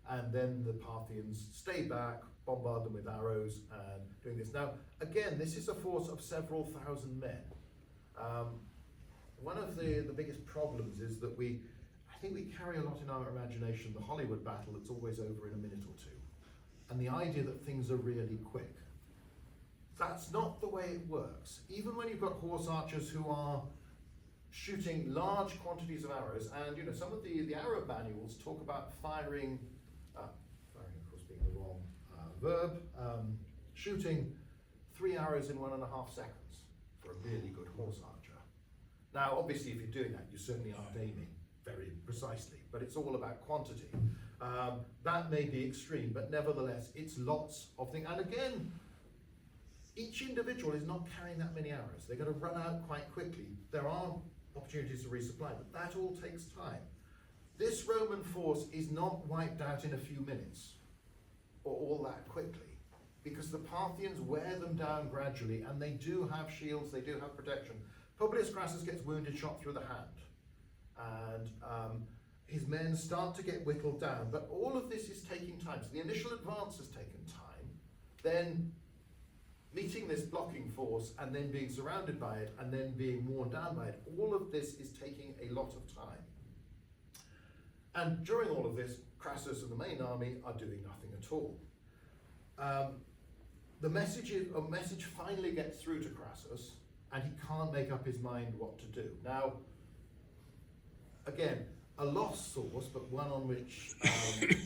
And then the Parthians stay back, bombard them with arrows, and doing this. Now, again, this is a force of several thousand men. One of the biggest problems is that I think we carry a lot in our imagination the Hollywood battle that's always over in a minute or two. And the idea that things are really quick. That's not the way it works. Even when you've got horse archers who are shooting large quantities of arrows, and some of the arrow manuals talk about firing of course being the wrong verb, shooting 3 arrows in 1.5 seconds for a really good horse archer. Now, obviously, if you're doing that, you certainly aren't aiming very precisely, but it's all about quantity. That may be extreme, but nevertheless, it's lots of things. And again, each individual is not carrying that many arrows. They're going to run out quite quickly. There are opportunities to resupply, but that all takes time. This Roman force is not wiped out in a few minutes or all that quickly, because the Parthians wear them down gradually, and they do have shields, they do have protection. Publius Crassus gets wounded, shot through the hand, and his men start to get whittled down, but all of this is taking time. So the initial advance has taken time, then meeting this blocking force, and then being surrounded by it, and then being worn down by it. All of this is taking a lot of time. And during all of this, Crassus and the main army are doing nothing at all. A message finally gets through to Crassus, and he can't make up his mind what to do. Now, again, a lost source, but one on which,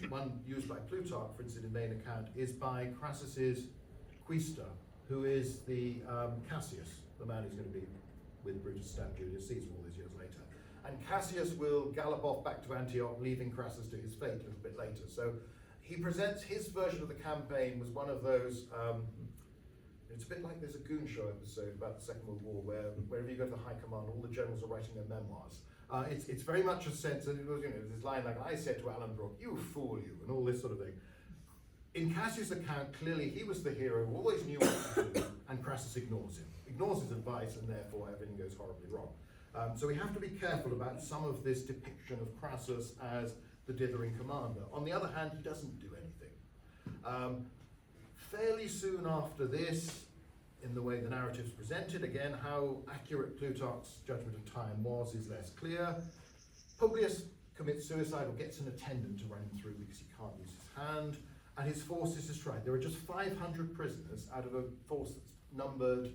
one used by Plutarch, for instance, in main account, is by Crassus's quaestor, who is the Cassius, the man who's going to be with Brutus stab Julius Caesar all these years later. And Cassius will gallop off back to Antioch, leaving Crassus to his fate a little bit later. So he presents his version of the campaign was one of those, it's a bit like there's a Goon Show episode about the Second World War where wherever you go to the high command, all the generals are writing their memoirs. It's very much a sense, and it was, this line like, I said to Alan Brooke, you fool you, and all this sort of thing. In Cassius' account, clearly he was the hero who always knew what to do, and Crassus ignores him, ignores his advice, and therefore everything goes horribly wrong. So we have to be careful about some of this depiction of Crassus as the dithering commander. On the other hand, he doesn't do anything. Fairly soon after this, in the way the narrative's presented, again, how accurate Plutarch's judgment of time was is less clear. Publius commits suicide or gets an attendant to run him through because he can't use his hand, and his force is destroyed. There are just 500 prisoners out of a force that's numbered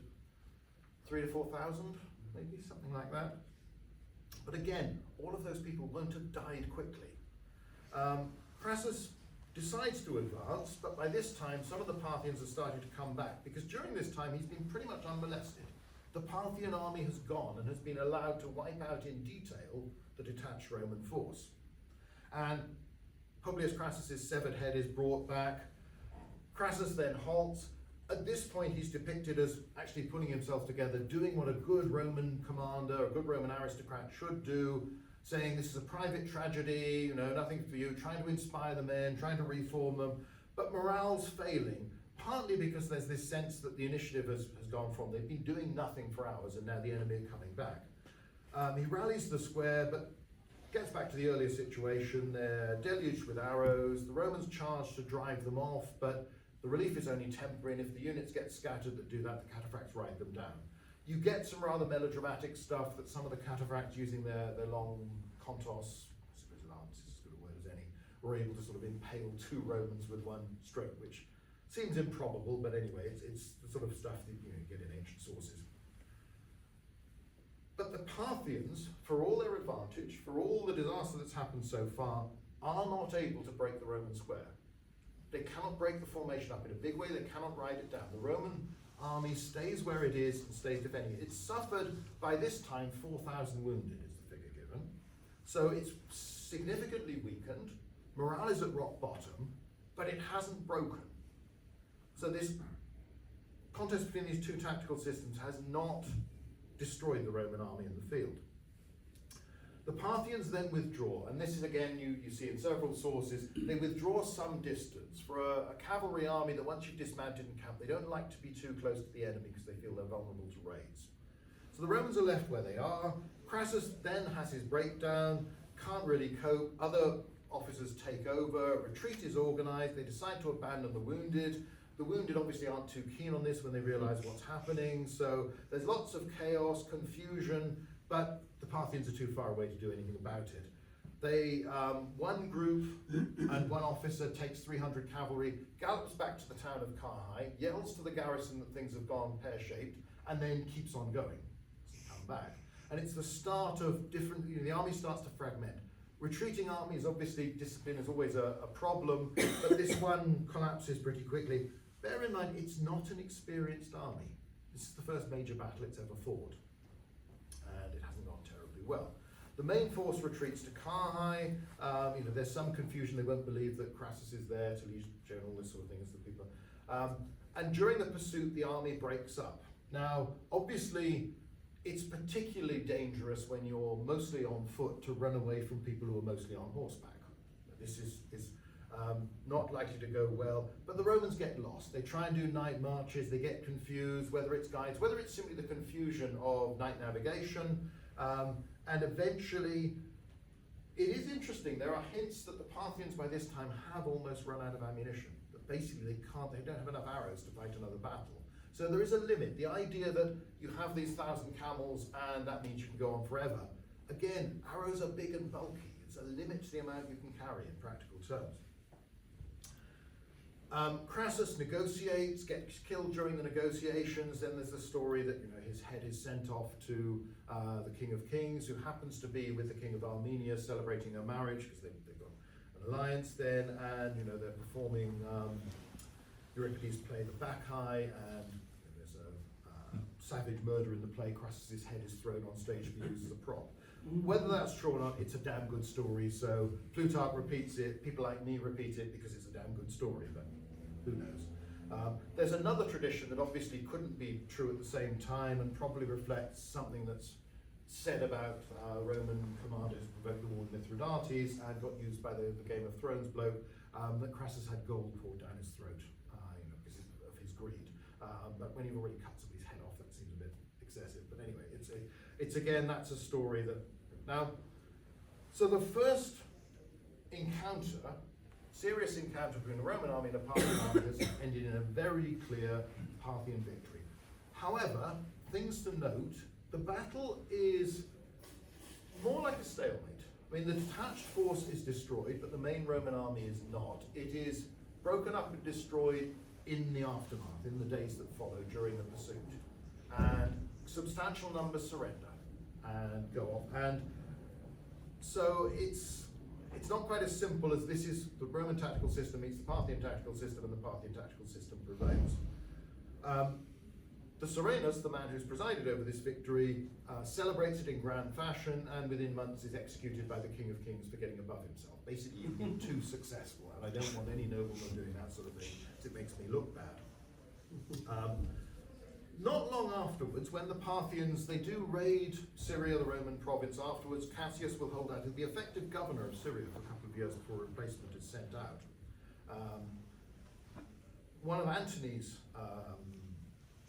3,000 to 4,000, maybe something like that. But again, all of those people won't have died quickly. Crassus decides to advance, but by this time some of the Parthians are starting to come back, because during this time he's been pretty much unmolested. The Parthian army has gone and has been allowed to wipe out in detail the detached Roman force. And Publius Crassus's severed head is brought back. Crassus then halts. At this point he's depicted as actually pulling himself together, doing what a good Roman commander, a good Roman aristocrat should do, saying this is a private tragedy, nothing for you, trying to inspire the men, trying to reform them, but morale's failing, partly because there's this sense that the initiative has gone from, they've been doing nothing for hours and now the enemy are coming back. He rallies the square, but gets back to the earlier situation. They're deluged with arrows, the Romans charge to drive them off, but the relief is only temporary, and if the units get scattered that do that, the cataphracts ride them down. You get some rather melodramatic stuff that some of the cataphracts, using their long contos, I suppose an lance is as good a word as any, were able to sort of impale 2 Romans with one stroke, which seems improbable, but anyway, it's the sort of stuff that you get in ancient sources. But the Parthians, for all their advantage, for all the disaster that's happened so far, are not able to break the Roman square. They cannot break the formation up in a big way, they cannot ride it down. The Roman army stays where it is and stays defending it. It's suffered, by this time, 4,000 wounded is the figure given. So it's significantly weakened, morale is at rock bottom, but it hasn't broken. So this contest between these 2 tactical systems has not destroyed the Roman army in the field. The Parthians then withdraw, and this is again, you see in several sources, they withdraw some distance. For a cavalry army that once you've dismounted and camped, they don't like to be too close to the enemy because they feel they're vulnerable to raids. So the Romans are left where they are. Crassus then has his breakdown, can't really cope, other officers take over, retreat is organised, they decide to abandon the wounded. The wounded obviously aren't too keen on this when they realise what's happening, so there's lots of chaos, confusion, but the Parthians are too far away to do anything about it. They, one group and one officer takes 300 cavalry, gallops back to the town of Carrhae, yells to the garrison that things have gone pear-shaped, and then keeps on going. Doesn't come back. And it's the start of different, the army starts to fragment. Retreating armies, obviously, discipline is always a problem, but this one collapses pretty quickly. Bear in mind, it's not an experienced army. This is the first major battle it's ever fought, and it hasn't gone terribly well. The main force retreats to Carrhae. There's some confusion. They won't believe that Crassus is there to lead general, this sort of thing as the people. And during the pursuit, the army breaks up. Now, obviously, it's particularly dangerous when you're mostly on foot to run away from people who are mostly on horseback. This is not likely to go well, but the Romans get lost. They try and do night marches, they get confused, whether it's guides, whether it's simply the confusion of night navigation, and eventually, it is interesting, there are hints that the Parthians by this time have almost run out of ammunition, that basically they don't have enough arrows to fight another battle. So there is a limit. The idea that you have these 1,000 camels and that means you can go on forever. Again, arrows are big and bulky. It's a limit to the amount you can carry in practical terms. Crassus negotiates, gets killed during the negotiations. Then there's the story that his head is sent off to the King of Kings, who happens to be with the King of Armenia celebrating their marriage, because they've got an alliance then, and they're performing Euripides' play The Bacchae, and there's a savage murder in the play. Crassus's head is thrown on stage to be used as a prop. Whether that's true or not, it's a damn good story. So Plutarch repeats it. People like me repeat it because it's a damn good story. But who knows? There's another tradition that obviously couldn't be true at the same time and probably reflects something that's said about Roman commanders who provoked the war with Mithridates and got used by the Game of Thrones bloke, that Crassus had gold poured down his throat because of his greed. But when you've already cut somebody's head off, that seems a bit excessive. But anyway, it's again, that's a story that... Now, so the first encounter, serious encounter between the Roman army and the Parthian army ended in a very clear Parthian victory. However, things to note, the battle is more like a stalemate. I mean, the detached force is destroyed, but the main Roman army is not. It is broken up and destroyed in the aftermath, in the days that follow during the pursuit. And substantial numbers surrender and go off. And so it's not quite as simple as this is the Roman tactical system meets the Parthian tactical system, and the Parthian tactical system prevails. The Serenus, the man who's presided over this victory, celebrates it in grand fashion, and within months is executed by the King of Kings for getting above himself. Basically, you've been too successful, and I don't want any nobleman doing that sort of thing, because it makes me look bad. Not long afterwards, when the Parthians, they do raid Syria, the Roman province, afterwards Cassius will hold out. He'll be effective governor of Syria for a couple of years before a replacement is sent out. One of Antony's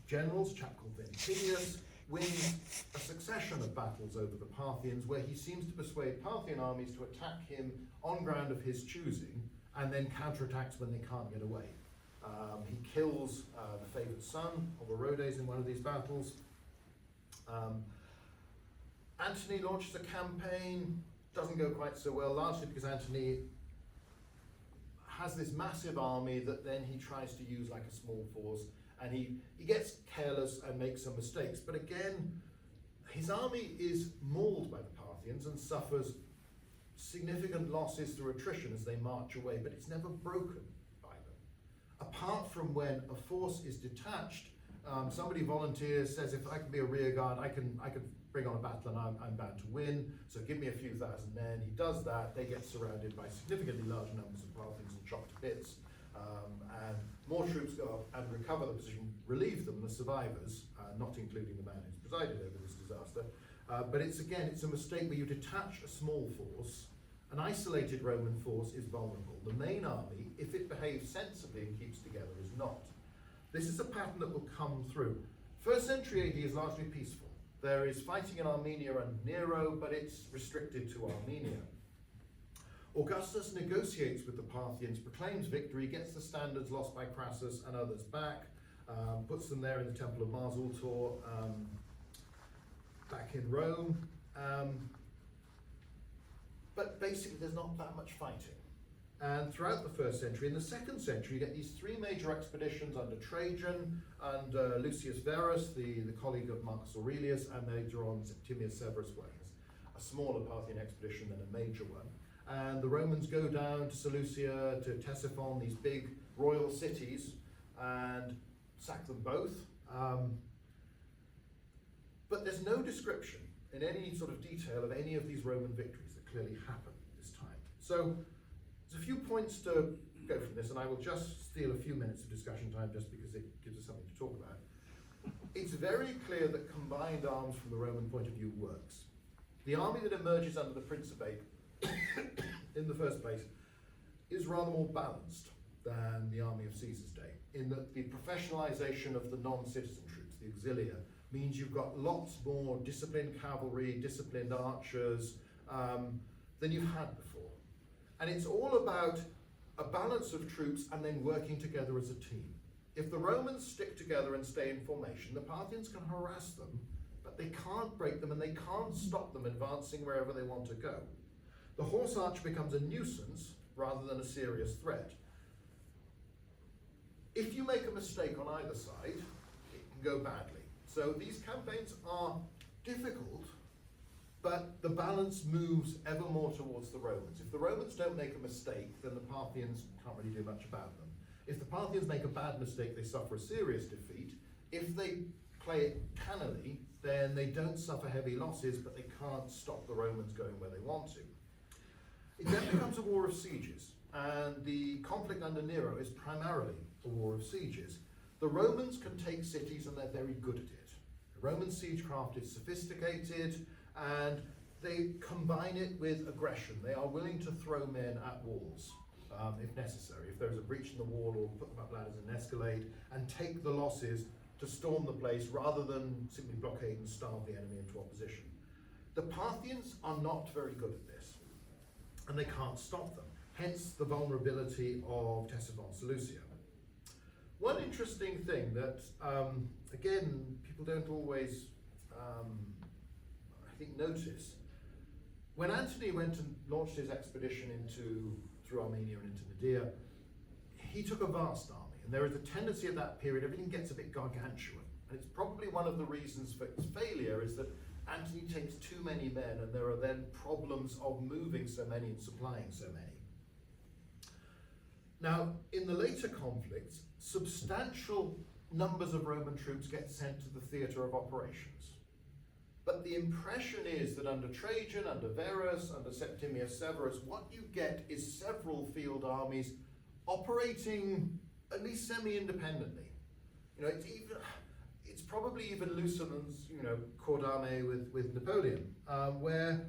generals, a chap called Ventidius, wins a succession of battles over the Parthians, where he seems to persuade Parthian armies to attack him on ground of his choosing, and then counterattacks when they can't get away. He kills the favoured son of Orodes in one of these battles. Antony launches a campaign, doesn't go quite so well, largely because Antony has this massive army that then he tries to use like a small force, and he gets careless and makes some mistakes. But again, his army is mauled by the Parthians and suffers significant losses through attrition as they march away, but it's never broken. Apart from when a force is detached, somebody volunteers, says, if I can be a rear guard, I can bring on a battle and I'm bound to win, so give me a few thousand men. He does that. They get surrounded by significantly large numbers of Parthians and chopped to bits. And more troops go up and recover the position, relieve them, the survivors, not including the man who's presided over this disaster. But it's a mistake where you detach a small force. An isolated Roman force is vulnerable. The main army, if it behaves sensibly and keeps together, is not. This is a pattern that will come through. First century AD is largely peaceful. There is fighting in Armenia under Nero, but it's restricted to Armenia. Augustus negotiates with the Parthians, proclaims victory, gets the standards lost by Crassus and others back, puts them there in the Temple of Mars Ultor, back in Rome. But basically there's not that much fighting. And throughout the first century, in the second century, you get these three major expeditions under Trajan, and Lucius Verus, the colleague of Marcus Aurelius, and later on Septimius Severus, where he has a smaller Parthian expedition than a major one. And the Romans go down to Seleucia, to Ctesiphon, these big royal cities, and sack them both. But there's no description in any sort of detail of any of these Roman victories that clearly happened this time. So there's a few points to go from this, and I will just steal a few minutes of discussion time just because it gives us something to talk about. It's very clear that combined arms from the Roman point of view works. The army that emerges under the Principate in the first place is rather more balanced than the army of Caesar's day, in that the professionalization of the non-citizen troops, the auxilia, means you've got lots more disciplined cavalry, disciplined archers than you've had before. And it's all about a balance of troops and then working together as a team. If the Romans stick together and stay in formation, the Parthians can harass them, but they can't break them and they can't stop them advancing wherever they want to go. The horse arch becomes a nuisance rather than a serious threat. If you make a mistake on either side, it can go badly. So these campaigns are difficult, but the balance moves ever more towards the Romans. If the Romans don't make a mistake, then the Parthians can't really do much about them. If the Parthians make a bad mistake, they suffer a serious defeat. If they play it cannily, then they don't suffer heavy losses, but they can't stop the Romans going where they want to. It then becomes a war of sieges, and the conflict under Nero is primarily a war of sieges. The Romans can take cities, and they're very good at it. Roman siegecraft is sophisticated, and they combine it with aggression. They are willing to throw men at walls if necessary. If there's a breach in the wall, or put them up ladders and escalade, and take the losses to storm the place rather than simply blockade and starve the enemy into opposition. The Parthians are not very good at this, and they can't stop them. Hence the vulnerability of Ctesiphon Seleucia. One interesting thing that, again, people don't always, I think, notice, when Antony went and launched his expedition through Armenia and into Medea, he took a vast army, and there is a tendency at that period, everything gets a bit gargantuan. And it's probably one of the reasons for its failure is that Antony takes too many men, and there are then problems of moving so many and supplying so many. Now, in the later conflicts, substantial numbers of Roman troops get sent to the theatre of operations. But the impression is that under Trajan, under Verus, under Septimius Severus, what you get is several field armies operating at least semi-independently. You know, it's probably even looser than, you know, corps d'armée with Napoleon, where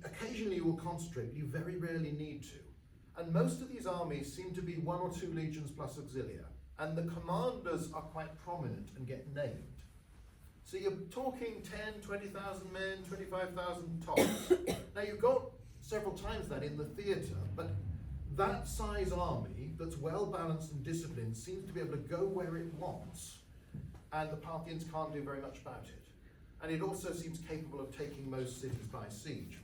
occasionally you will concentrate, but you very rarely need to. And most of these armies seem to be 1 or 2 legions plus auxilia, and the commanders are quite prominent and get named. So you're talking 10, 20,000 men, 25,000 tops. Now you've got several times that in the theatre, but that size army that's well balanced and disciplined seems to be able to go where it wants, and the Parthians can't do very much about it. And it also seems capable of taking most cities by siege.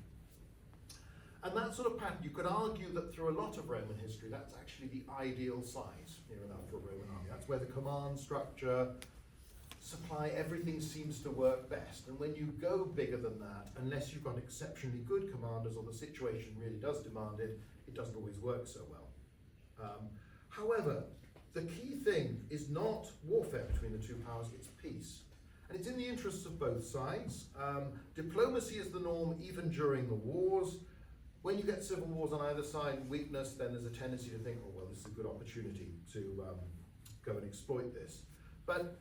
And that sort of pattern, you could argue that through a lot of Roman history, that's actually the ideal size, near enough, for a Roman army. That's where the command structure, supply, everything seems to work best. And when you go bigger than that, unless you've got exceptionally good commanders or the situation really does demand it, it doesn't always work so well. However, the key thing is not warfare between the two powers, it's peace. And it's in the interests of both sides. Diplomacy is the norm even during the wars. When you get civil wars on either side, weakness, then there's a tendency to think, oh, well, this is a good opportunity to go and exploit this. But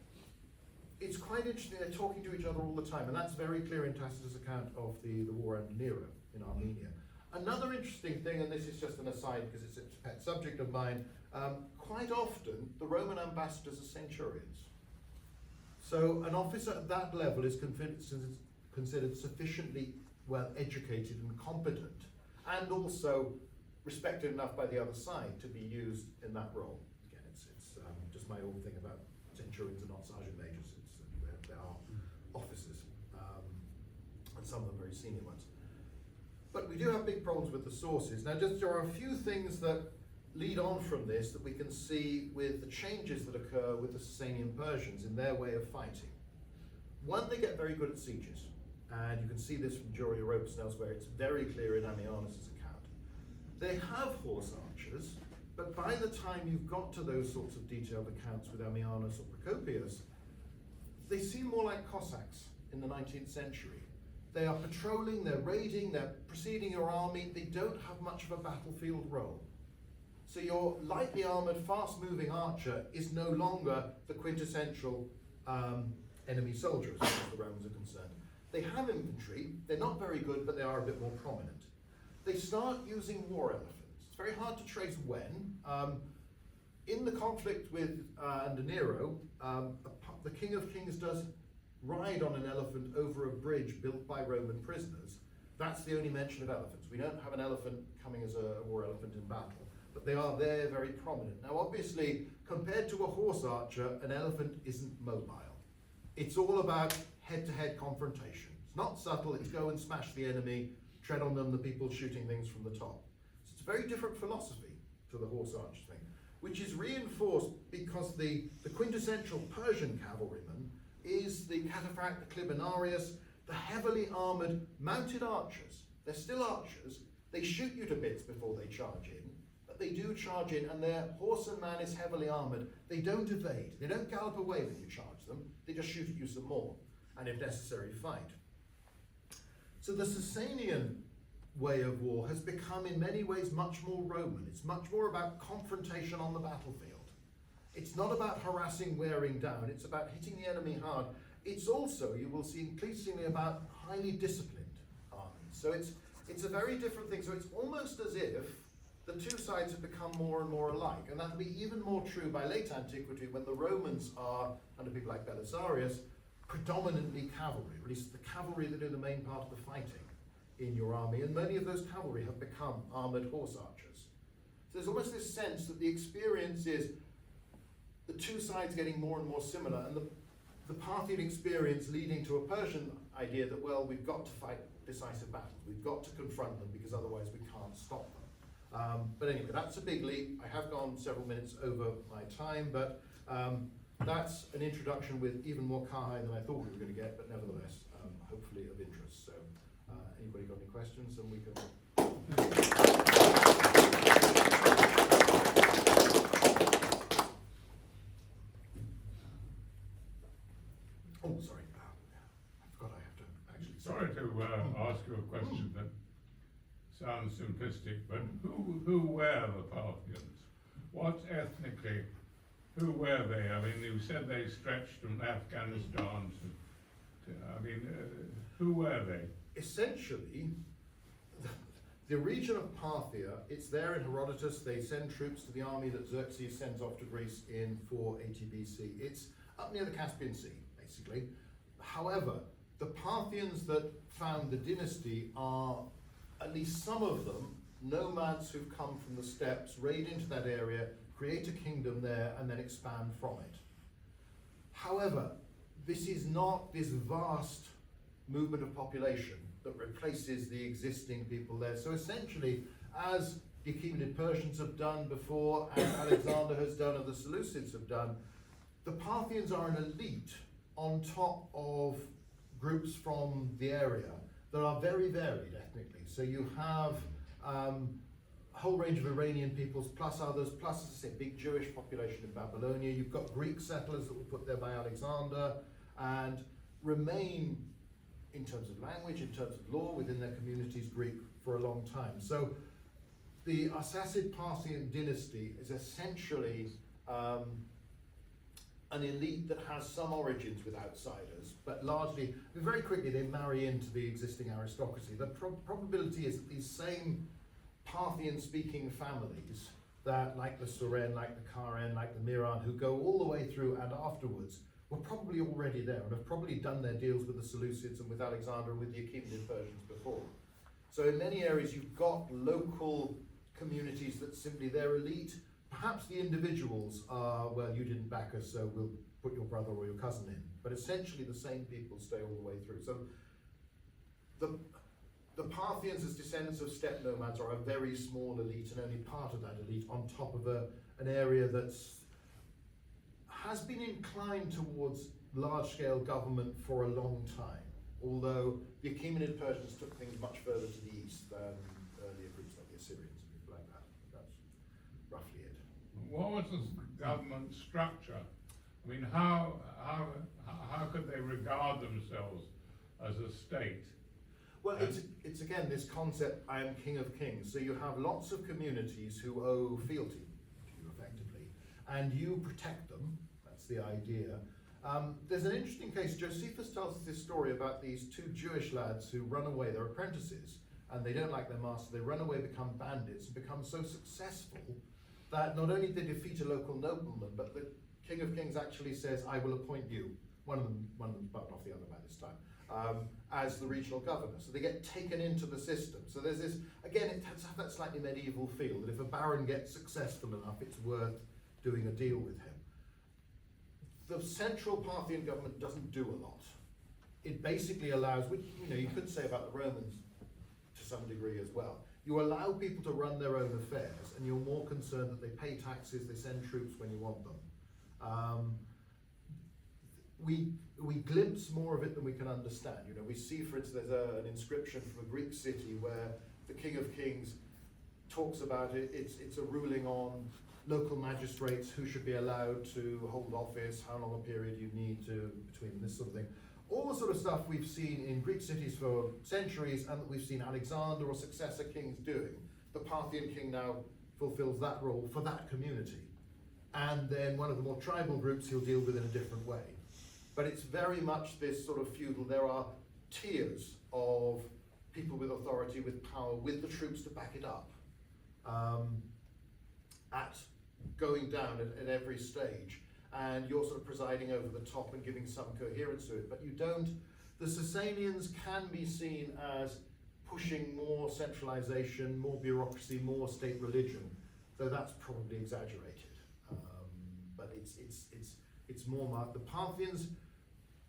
it's quite interesting, they're talking to each other all the time, and that's very clear in Tacitus' account of the war under Nero in Armenia. Another interesting thing, and this is just an aside because it's a pet subject of mine, quite often the Roman ambassadors are centurions. So an officer at that level is considered sufficiently well educated and competent, and also respected enough by the other side to be used in that role. Again, it's just my old thing about centurions are not sergeant majors, they are officers, and some of them very senior ones. But we do have big problems with the sources. Now, there are a few things that lead on from this that we can see with the changes that occur with the Sasanian Persians in their way of fighting. One, they get very good at sieges. And you can see this from Jura Europus and elsewhere. It's very clear in Ammianus' account. They have horse archers, but by the time you've got to those sorts of detailed accounts with Ammianus or Procopius, they seem more like Cossacks in the 19th century. They are patrolling, they're raiding, they're preceding your army. They don't have much of a battlefield role. So your lightly armored, fast-moving archer is no longer the quintessential enemy soldier, as far as the Romans are concerned. They have infantry, they're not very good, but they are a bit more prominent. They start using war elephants. It's very hard to trace when. In the conflict with under Nero, the King of Kings does ride on an elephant over a bridge built by Roman prisoners. That's the only mention of elephants. We don't have an elephant coming as a war elephant in battle, but they are there, very prominent. Now obviously, compared to a horse archer, an elephant isn't mobile. It's all about head-to-head confrontation. It's not subtle, it's go and smash the enemy, tread on them, the people shooting things from the top. So it's a very different philosophy to the horse archer thing. which is reinforced because the quintessential Persian cavalryman is the cataphract, the clibinarius, the heavily armoured mounted archers. They're still archers. They shoot you to bits before they charge in, but they do charge in, and their horse and man is heavily armoured. They don't evade. They don't gallop away when you charge them. They just shoot at you some more, and if necessary, fight. So the Sasanian way of war has become in many ways much more Roman. It's much more about confrontation on the battlefield. It's not about harassing, wearing down. It's about hitting the enemy hard. It's also, you will see, increasingly about highly disciplined armies. So it's a very different thing. So it's almost as if the two sides have become more and more alike. And that'll be even more true by late antiquity when the Romans are, under people like Belisarius, predominantly cavalry, or at least the cavalry that do the main part of the fighting in your army, and many of those cavalry have become armoured horse archers. So there's almost this sense that the experience is the two sides getting more and more similar, and the Parthian experience leading to a Persian idea that, well, we've got to fight decisive battles, we've got to confront them because otherwise we can't stop them. But anyway, that's a big leap. I have gone several minutes over my time, but that's an introduction with even more Carrhae than I thought we were going to get, but nevertheless, hopefully of interest. So, anybody got any questions? And we can. Oh, sorry. I forgot I have to actually. Sorry to ask you a question that sounds simplistic, but who were the Parthians? What ethnically? Who were they? I mean, you said they stretched from Afghanistan to who were they? Essentially, the region of Parthia, it's there in Herodotus. They send troops to the army that Xerxes sends off to Greece in 480 BC. It's up near the Caspian Sea, basically. However, the Parthians that found the dynasty are, at least some of them, nomads who've come from the steppes, raid into that area, create a kingdom there, and then expand from it. However, this is not this vast movement of population that replaces the existing people there. So essentially, as the Achaemenid Persians have done before, and Alexander has done, and the Seleucids have done, the Parthians are an elite on top of groups from the area that are very varied ethnically. So you have a whole range of Iranian peoples, plus others, plus, as I say, big Jewish population in Babylonia. You've got Greek settlers that were put there by Alexander, and remain, in terms of language, in terms of law, within their communities, Greek for a long time. So the Arsacid Parthian dynasty is essentially an elite that has some origins with outsiders, but largely, very quickly, they marry into the existing aristocracy. The probability is that these same Parthian-speaking families that, like the Suren, like the Karen, like the Miran, who go all the way through and afterwards, were probably already there and have probably done their deals with the Seleucids and with Alexander and with the Achaemenid Persians before. So in many areas you've got local communities that simply they're elite. Perhaps the individuals are, well, you didn't back us, so we'll put your brother or your cousin in. But essentially the same people stay all the way through. So the Parthians, as descendants of steppe nomads, are a very small elite, and only part of that elite on top of an area that's has been inclined towards large-scale government for a long time, although the Achaemenid Persians took things much further to the east than earlier groups like the Assyrians and people like that. That's roughly it. What was the government structure? I mean, how could they regard themselves as a state? Well, it's again this concept, I am king of kings. So you have lots of communities who owe fealty to you effectively, and you protect them. That's the idea. There's an interesting case. Josephus tells us this story about these two Jewish lads who run away. They're apprentices, and they don't like their master. They run away, become bandits, and become so successful that not only they defeat a local nobleman, but the King of Kings actually says, I will appoint you. One of them's buttoned off the other by this time, as the regional governor. So they get taken into the system. So there's this, again, it has that slightly medieval feel, that if a baron gets successful enough, it's worth doing a deal with him. The central Parthian government doesn't do a lot. It basically allows, which you could say about the Romans to some degree as well. You allow people to run their own affairs, and you're more concerned that they pay taxes, they send troops when you want them. We glimpse more of it than we can understand. You know, we see, for instance, there's an inscription from a Greek city where the King of Kings talks about it. It's a ruling on local magistrates who should be allowed to hold office, how long a period you need to between this sort of thing. All the sort of stuff we've seen in Greek cities for centuries, and that we've seen Alexander or successor kings doing. The Parthian king now fulfills that role for that community. And then one of the more tribal groups he'll deal with in a different way. But it's very much this sort of feudal, there are tiers of people with authority, with power, with the troops to back it up, at going down at every stage. And you're sort of presiding over the top and giving some coherence to it. But you don't, the Sasanians can be seen as pushing more centralization, more bureaucracy, more state religion, though that's probably exaggerated. But it's more marked. The Parthians,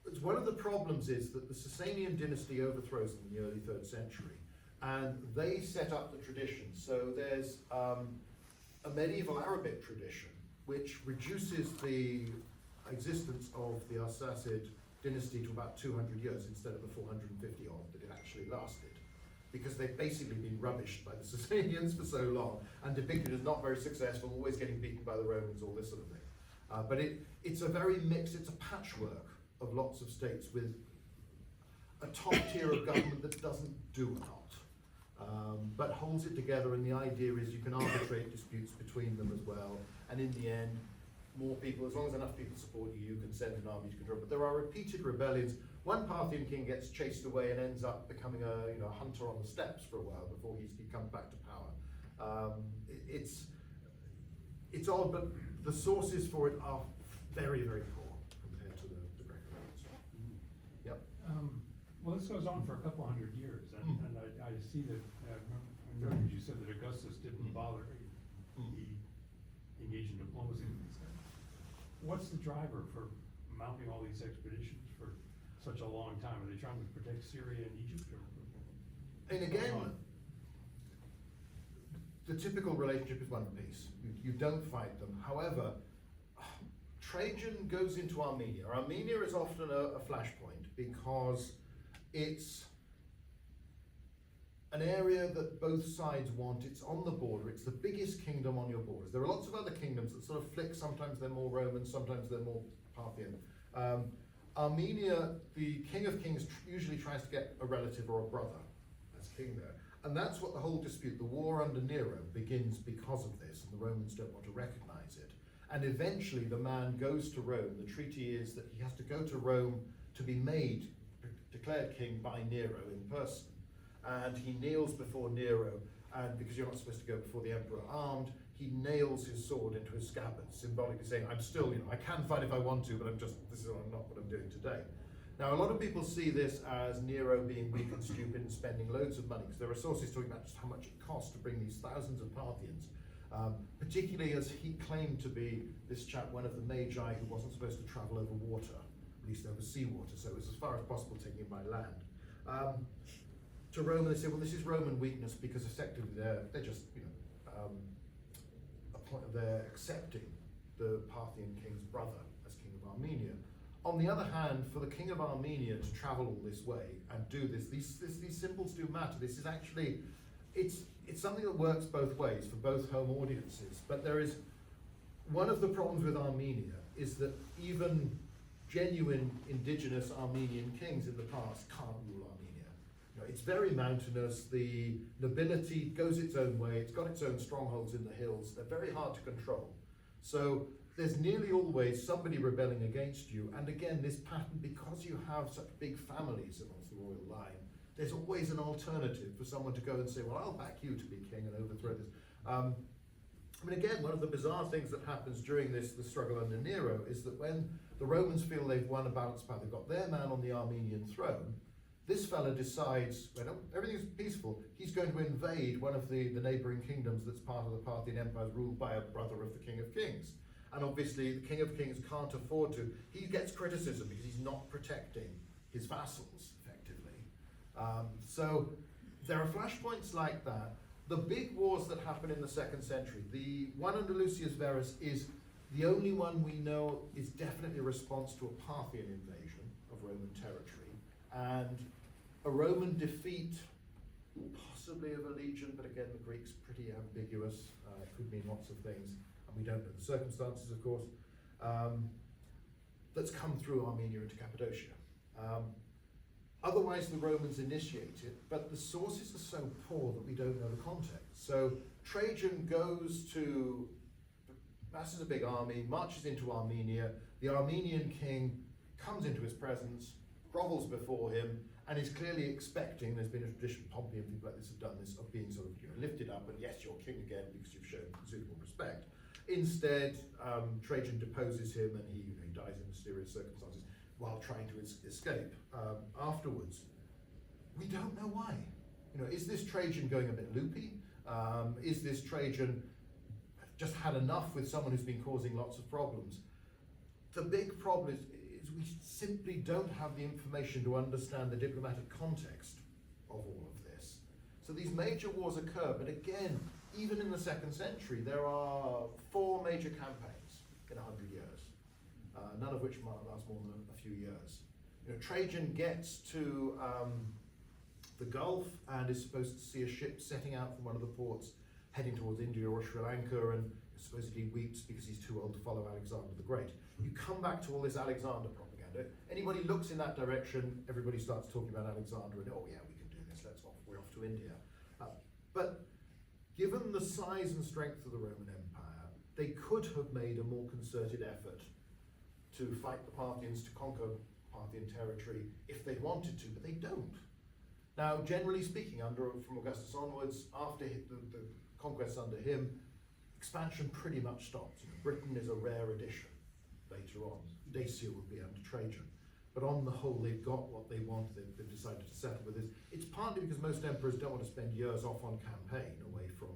it's one of the problems is that the Sasanian dynasty overthrows them in the early 3rd century, and they set up the tradition. So there's a medieval Arabic tradition which reduces the existence of the Arsacid dynasty to about 200 years instead of the 450 odd that it actually lasted, because they've basically been rubbished by the Sasanians for so long and depicted as not very successful, always getting beaten by the Romans, all this sort of thing. But it's a very mixed, it's a patchwork of lots of states with a top tier of government that doesn't do a lot, but holds it together, and the idea is you can arbitrate disputes between them as well, and in the end, more people, as long as enough people support you, you can send an army to control. But there are repeated rebellions. One Parthian king gets chased away and ends up becoming a hunter on the steppes for a while before he comes back to power. It's odd, but the sources for it are very, very poor compared to the Greco-Romans. Yep. Well, this goes on for a couple hundred years, and I see that, I remember you said that Augustus didn't bother, he engaged in diplomacy with these guys. What's the driver for mounting all these expeditions for such a long time? Are they trying to protect Syria and Egypt? And again, the typical relationship is one of peace. You don't fight them. However, Trajan goes into Armenia. Armenia is often a flashpoint because it's an area that both sides want. It's on the border. It's the biggest kingdom on your borders. There are lots of other kingdoms that sort of flick. Sometimes they're more Roman, sometimes they're more Parthian. Armenia, the King of Kings usually tries to get a relative or a brother as king there. And that's what the whole dispute, the war under Nero, begins because of this, and the Romans don't want to recognize it. And eventually the man goes to Rome. The treaty is that he has to go to Rome to be declared king by Nero in person. And he kneels before Nero, and because you're not supposed to go before the emperor armed, he nails his sword into his scabbard, symbolically saying, I'm still, I can fight if I want to, but this is not what I'm doing today. Now, a lot of people see this as Nero being weak and stupid and spending loads of money, because there are sources talking about just how much it cost to bring these thousands of Parthians, particularly as he claimed to be, this chap, one of the magi who wasn't supposed to travel over water, at least over seawater, so it was as far as possible taking it by land. To Rome, they say, well, this is Roman weakness because effectively they're just, they're accepting the Parthian king's brother as king of Armenia. On the other hand, for the king of Armenia to travel all this way and do this, these symbols do matter. This is actually, it's something that works both ways for both home audiences. But there is, one of the problems with Armenia is that even genuine indigenous Armenian kings in the past can't rule Armenia. It's very mountainous, the nobility goes its own way, it's got its own strongholds in the hills, they're very hard to control. So there's nearly always somebody rebelling against you, and again, this pattern, because you have such big families amongst the royal line, there's always an alternative for someone to go and say, well, I'll back you to be king and overthrow this. Again, one of the bizarre things that happens during the struggle under Nero is that when the Romans feel they've won a balanced power, they've got their man on the Armenian throne, this fella decides, everything's peaceful, he's going to invade one of the neighboring kingdoms that's part of the Parthian Empire ruled by a brother of the King of Kings. And obviously the King of Kings can't afford to. He gets criticism because he's not protecting his vassals, effectively. So there are flashpoints like that. The big wars that happen in the 2nd century, the one under Lucius Verus is the only one we know is definitely a response to a Parthian invasion of Roman territory, and a Roman defeat, possibly of a legion, but again, the Greek's pretty ambiguous. It could mean lots of things, and we don't know the circumstances, of course, that's come through Armenia into Cappadocia. Otherwise, the Romans initiate it, but the sources are so poor that we don't know the context. So Trajan goes to, masses a big army, marches into Armenia. The Armenian king comes into his presence, grovels before him, and is clearly expecting, there's been a tradition, Pompey and people like this have done this, of being sort of lifted up, and yes, you're king again because you've shown suitable respect. Instead, Trajan deposes him, and he dies in mysterious circumstances while trying to escape afterwards. We don't know why. Is this Trajan going a bit loopy? Is this Trajan just had enough with someone who's been causing lots of problems? The big problem is we simply don't have the information to understand the diplomatic context of all of this. So these major wars occur, but again, even in the 2nd century, there are 4 major campaigns in 100 years, none of which might last more than a few years. Trajan gets to the Gulf and is supposed to see a ship setting out from one of the ports heading towards India or Sri Lanka, and supposedly weeps because he's too old to follow Alexander the Great. You come back to all this Alexander propaganda. Anybody looks in that direction, everybody starts talking about Alexander, and oh yeah, we can do this, we're off to India. But given the size and strength of the Roman Empire, they could have made a more concerted effort to fight the Parthians, to conquer Parthian territory if they wanted to, but they don't. Now, generally speaking, from Augustus onwards, after the conquests under him, expansion pretty much stops. Britain is a rare addition later on. Dacia would be under Trajan. But on the whole, they've got what they want. They've decided to settle with this. It's partly because most emperors don't want to spend years off on campaign away from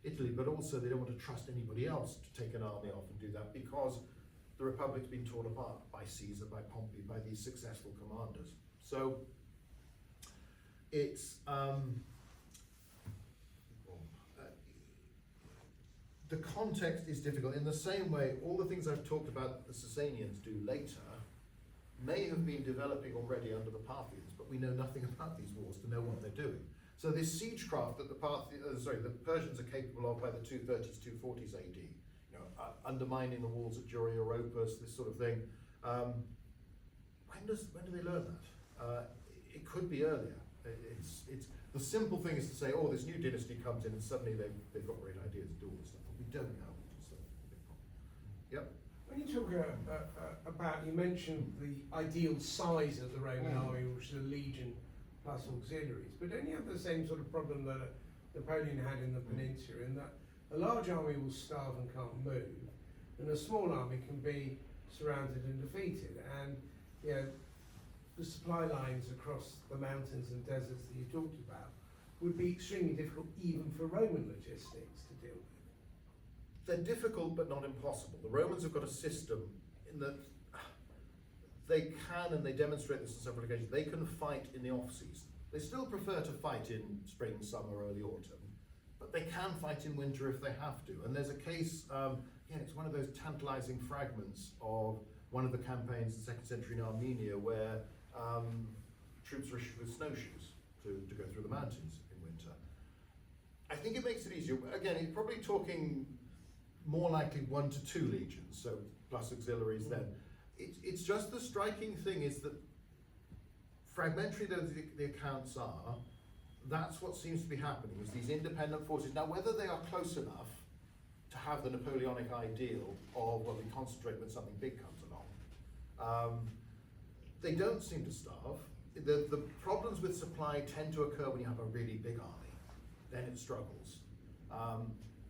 Italy, but also they don't want to trust anybody else to take an army off and do that, because the Republic's been torn apart by Caesar, by Pompey, by these successful commanders. So it's the context is difficult. In the same way, all the things I've talked about that the Sasanians do later may have been developing already under the Parthians, but we know nothing about these wars to know what they're doing. So this siegecraft that the Persians are capable of by the 230s, 240s AD, undermining the walls at Dura Europos, this sort of thing. When do they learn that? It could be earlier. It's the simple thing is to say, oh, this new dynasty comes in and suddenly they've got great ideas to do all this stuff. But we don't know. So, big problem. Yep. When you talk about, you mentioned the ideal size of the Roman army, which is a legion plus auxiliaries, but don't you have the same sort of problem that Napoleon had in the peninsula, in that a large army will starve and can't move, and a small army can be surrounded and defeated, and the supply lines across the mountains and deserts that you talked about would be extremely difficult even for Roman logistics to deal with. They're difficult but not impossible. The Romans have got a system in that they can, and they demonstrate this on several occasions, they can fight in the off-season. They still prefer to fight in spring, summer, early autumn, but they can fight in winter if they have to. And there's a case, again, it's one of those tantalizing fragments of one of the campaigns in the 2nd century in Armenia where troops are issued with snowshoes to go through the mountains in winter. I think it makes it easier. Again, you're probably talking more likely 1 to 2 legions, so plus auxiliaries then. It's just the striking thing is that fragmentary though the accounts are, that's what seems to be happening, is these independent forces. Now, whether they are close enough to have the Napoleonic ideal of, well, we concentrate when something big comes along, they don't seem to starve. The problems with supply tend to occur when you have a really big army. Then it struggles.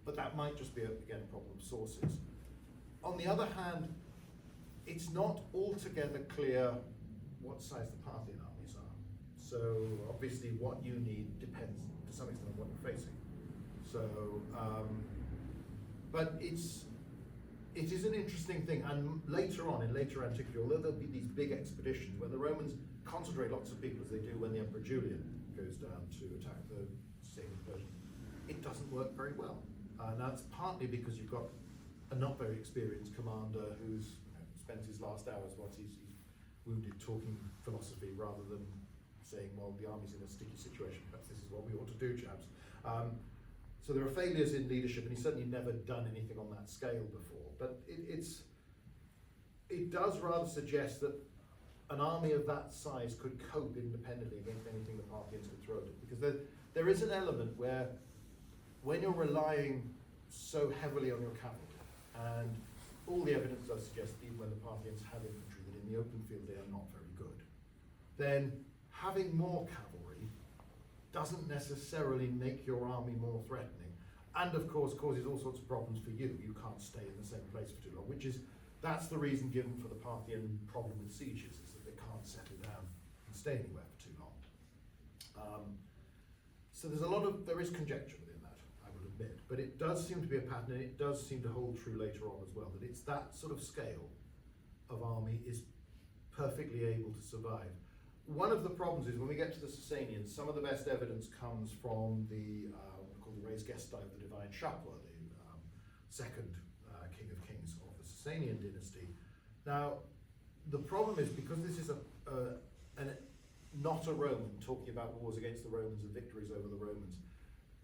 But that might just be, again, a problem of sources. On the other hand, it's not altogether clear what size the Parthian armies are. So obviously what you need depends to some extent on what you're facing. So, but it is an interesting thing, and later on, in later antiquity, although there'll be these big expeditions where the Romans concentrate lots of people, as they do when the Emperor Julian goes down to attack the Sasanian Persians, it doesn't work very well. Now it's partly because you've got a not very experienced commander who's spent his last hours he's wounded talking philosophy rather than saying, well, the army's in a sticky situation, perhaps this is what we ought to do, chaps. So there are failures in leadership, and he's certainly never done anything on that scale before. But it does rather suggest that an army of that size could cope independently against anything the Parthians could throw at it. Because there is an element where, when you're relying so heavily on your cavalry, and all the evidence does suggest, even when the Parthians have infantry, that in the open field they are not very good, then having more cavalry doesn't necessarily make your army more threatening, and of course causes all sorts of problems for you. You can't stay in the same place for too long, that's the reason given for the Parthian problem with sieges, is that they can't settle down and stay anywhere for too long. So there is conjecture within that, I will admit, but it does seem to be a pattern, and it does seem to hold true later on as well, that it's that sort of scale of army is perfectly able to survive. One of the problems is when we get to the Sasanians, some of the best evidence comes from the what we call the Res Gestae of the Divine Chapel, the second king of kings of the Sasanian dynasty. Now, the problem is, because this is not a Roman talking about wars against the Romans and victories over the Romans,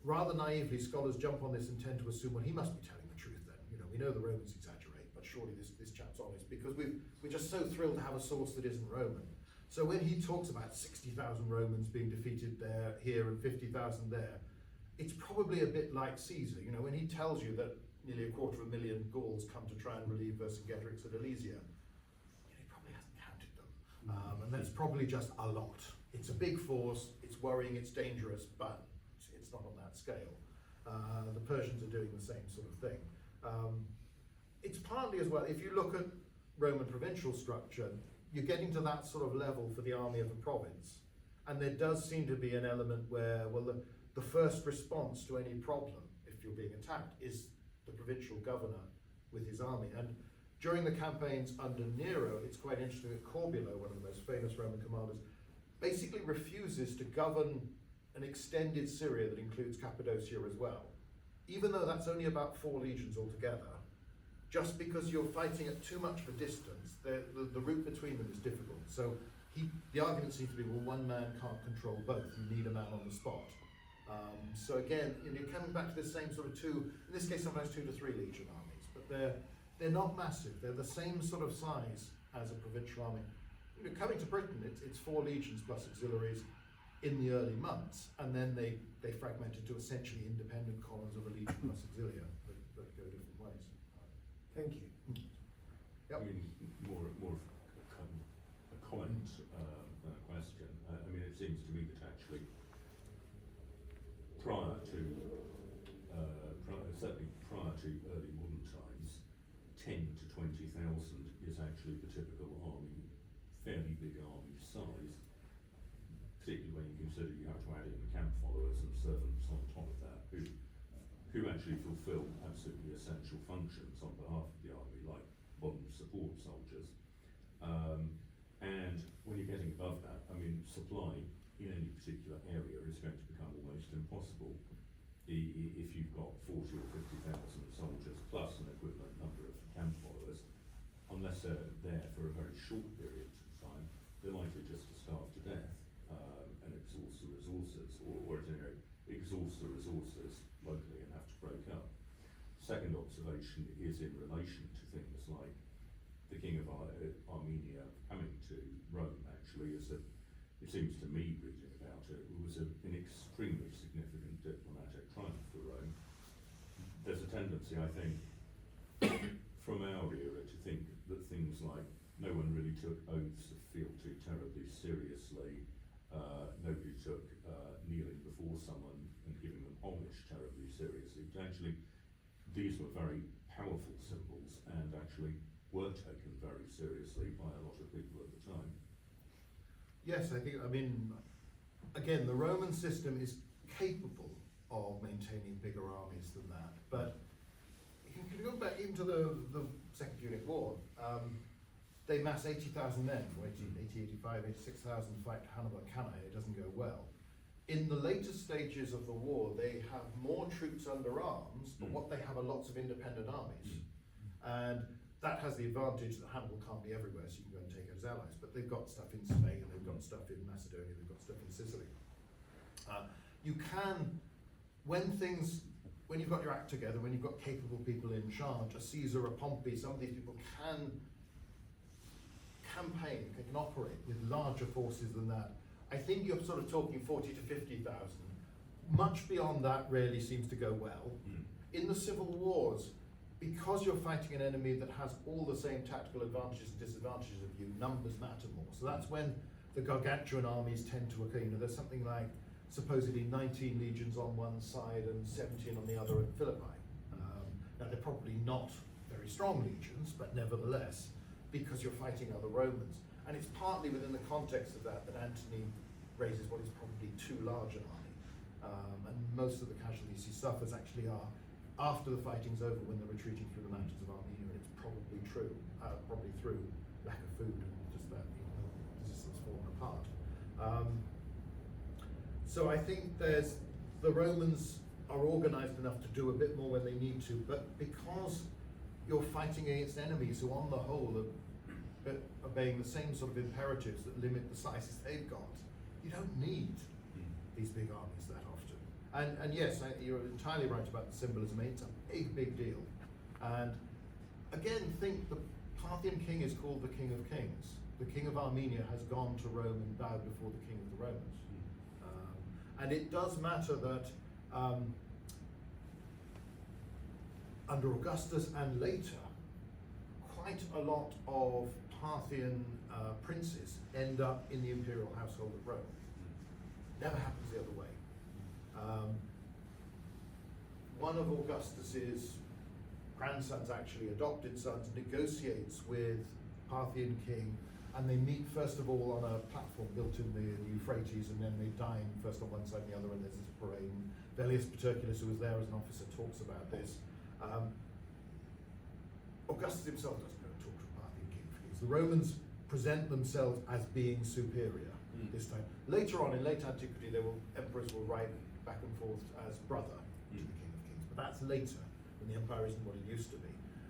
rather naively scholars jump on this and tend to assume, well, he must be telling the truth then. We know the Romans exaggerate, but surely this chap's honest, because we're just so thrilled to have a source that isn't Roman. So when he talks about 60,000 Romans being defeated here and 50,000 there, it's probably a bit like Caesar. When he tells you that nearly 250,000 Gauls come to try and relieve Vercingetorix at Alesia, he probably hasn't counted them. And that's probably just a lot. It's a big force, it's worrying, it's dangerous, but it's not on that scale. The Persians are doing the same sort of thing. It's partly as well, if you look at Roman provincial structure, you're getting to that sort of level for the army of a province. And there does seem to be an element where, well, the first response to any problem, if you're being attacked, is the provincial governor with his army. And during the campaigns under Nero, it's quite interesting that Corbulo, one of the most famous Roman commanders, basically refuses to govern an extended Syria that includes Cappadocia as well, even though that's only about 4 legions altogether. Just because you're fighting at too much of a distance, the route between them is difficult. So the argument seems to be, well, one man can't control both. You need a man on the spot. So again, you're coming back to this same sort of 2, in this case sometimes 2 to 3 legion armies, but they're not massive. They're the same sort of size as a provincial army. Coming to Britain, it's 4 legions plus auxiliaries in the early months, and then they fragmented to essentially independent columns of a legion plus auxilia that go different ways. Thank you. Yep. I mean, more of a comment than a question. It seems to me that actually, certainly prior to early modern times, 10 to 20,000 is actually the typical army, fairly big army size, particularly when you consider you have to add in the camp followers and servants on top of that, who actually fulfill absolutely essential functions on behalf of the army, like modern support soldiers. And when you're getting above that, supply in any particular area is going to become almost impossible if you've got 40 or 50,000 soldiers plus an equivalent number of camp followers. Unless they're there for a very short period of time, they're likely just to starve to death and exhaust the resources, or at any rate, exhaust the resources locally and have to break up. Second observation is in relation to things like the King of Armenia coming to Rome. Actually, it seems to me, reading about it, was an extremely significant diplomatic triumph for Rome. There's a tendency, I think, from our era to think that things like no one really took oaths of fealty terribly seriously, nobody took kneeling before someone and giving them homage terribly seriously. But actually, these were very powerful symbols and actually were taken very seriously by a lot of people at the time. Yes, again, the Roman system is capable of maintaining bigger armies than that, but you can go back even to the Second Punic War. They mass 80,000 men, 80, 85, 86,000 fight Hannibal at Carrhae. It doesn't go well. in the later stages of the war, they have more troops under arms, but what they have are lots of independent armies. And that has the advantage that Hannibal can't be everywhere, so you can go and take out his allies. But they've got stuff in Spain, they've got stuff in Macedonia, they've got stuff in Sicily. You can, when you've got your act together, when you've got capable people in charge, a Caesar, a Pompey, some of these people can campaign, they can operate with larger forces than that. I think you're sort of talking 40 to 50,000. Much beyond that rarely seems to go well. In the civil wars, because you're fighting an enemy that has all the same tactical advantages and disadvantages of you, numbers matter more. So that's when the gargantuan armies tend to occur. You know, there's something like supposedly 19 legions on one side and 17 on the other at Philippi. Now they're probably not very strong legions, but nevertheless, because you're fighting other Romans. And it's partly within the context of that Antony raises what is probably too large an army. And most of the casualties he suffers actually are after the fighting's over, when they're retreating through the mountains of Armenia, and it's probably true, probably through lack of food and just that, you know, resistance falling apart. So I think the Romans are organised enough to do a bit more when they need to, but because you're fighting against enemies who on the whole are obeying the same sort of imperatives that limit the sizes they've got, you don't need these big armies that often. And yes, you're entirely right about the symbolism. It's a big deal. And again, think the Parthian king is called the King of Kings. The King of Armenia has gone to Rome and bowed before the King of the Romans. And it does matter that under Augustus and later, quite a lot of Parthian princes end up in the imperial household of Rome. Never happens the other way. One of Augustus's grandsons, actually adopted sons, negotiates with Parthian king, and they meet first of all on a platform built in the Euphrates, and then they dine first on one side and the other, and there's this parade. And Velleius Paterculus, who was there as an officer, talks about this. Augustus himself doesn't go and talk to a Parthian king. The Romans present themselves as being superior this time. Later on, in late antiquity, emperors will write back and forth as brother to the King of Kings, but that's later, when the empire isn't what it used to be.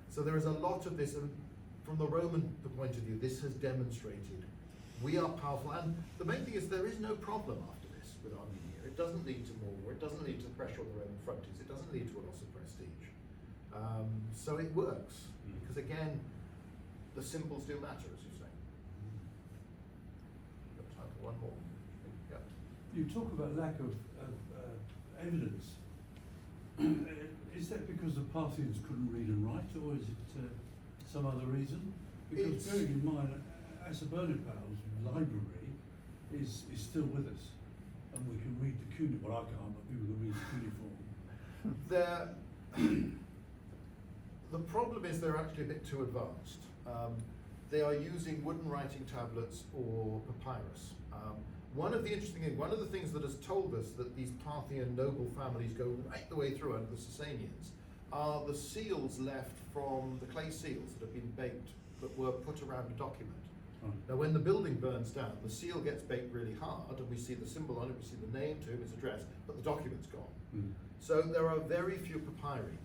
So there is a lot of this, and from the Roman point of view, this has demonstrated we are powerful, and the main thing is there is no problem after this with Armenia. It doesn't lead to more war, it doesn't lead to pressure on the Roman frontiers, it doesn't lead to a loss of prestige. So it works, because again, the symbols do matter, as you say. Got time for one more. Yeah. You talk about lack of evidence. Is that because the Parthians couldn't read and write, or is it some other reason? Because bearing in mind, Assurbanipal's library is still with us, and we can read the cuneiform. Well, I can't, but people can read the cuneiform. The problem is they're actually a bit too advanced. They are using wooden writing tablets or papyrus. One of the things that has told us that these Parthian noble families go right the way through under the Sasanians are the seals left from the clay seals that have been baked, that were put around a document. Now when the building burns down, the seal gets baked really hard, and we see the symbol on it, we see the name to him, his address, but the document's gone. So there are very few papyri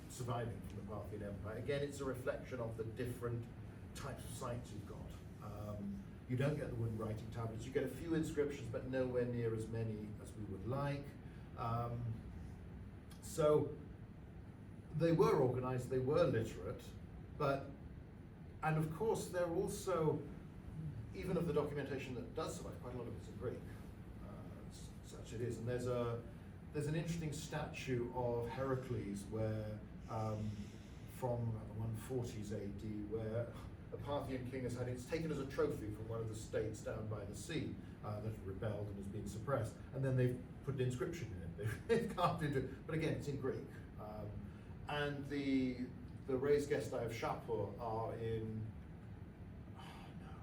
surviving from the Parthian Empire. Again, it's a reflection of the different types of sites you've got. You don't get the wooden writing tablets. You get a few inscriptions, but nowhere near as many as we would like. So they were organized, they were literate, and of course they're also, even of the documentation that does survive, quite a lot of it's in Greek. Such it is. And there's an interesting statue of Heracles where, from the 140s AD, where a Parthian king has had it's taken as a trophy from one of the states down by the sea that had rebelled and has been suppressed, and then they've put an inscription in it. They've carved into it, but again, it's in Greek. And the Res Gestae of Shapur are in. Oh no,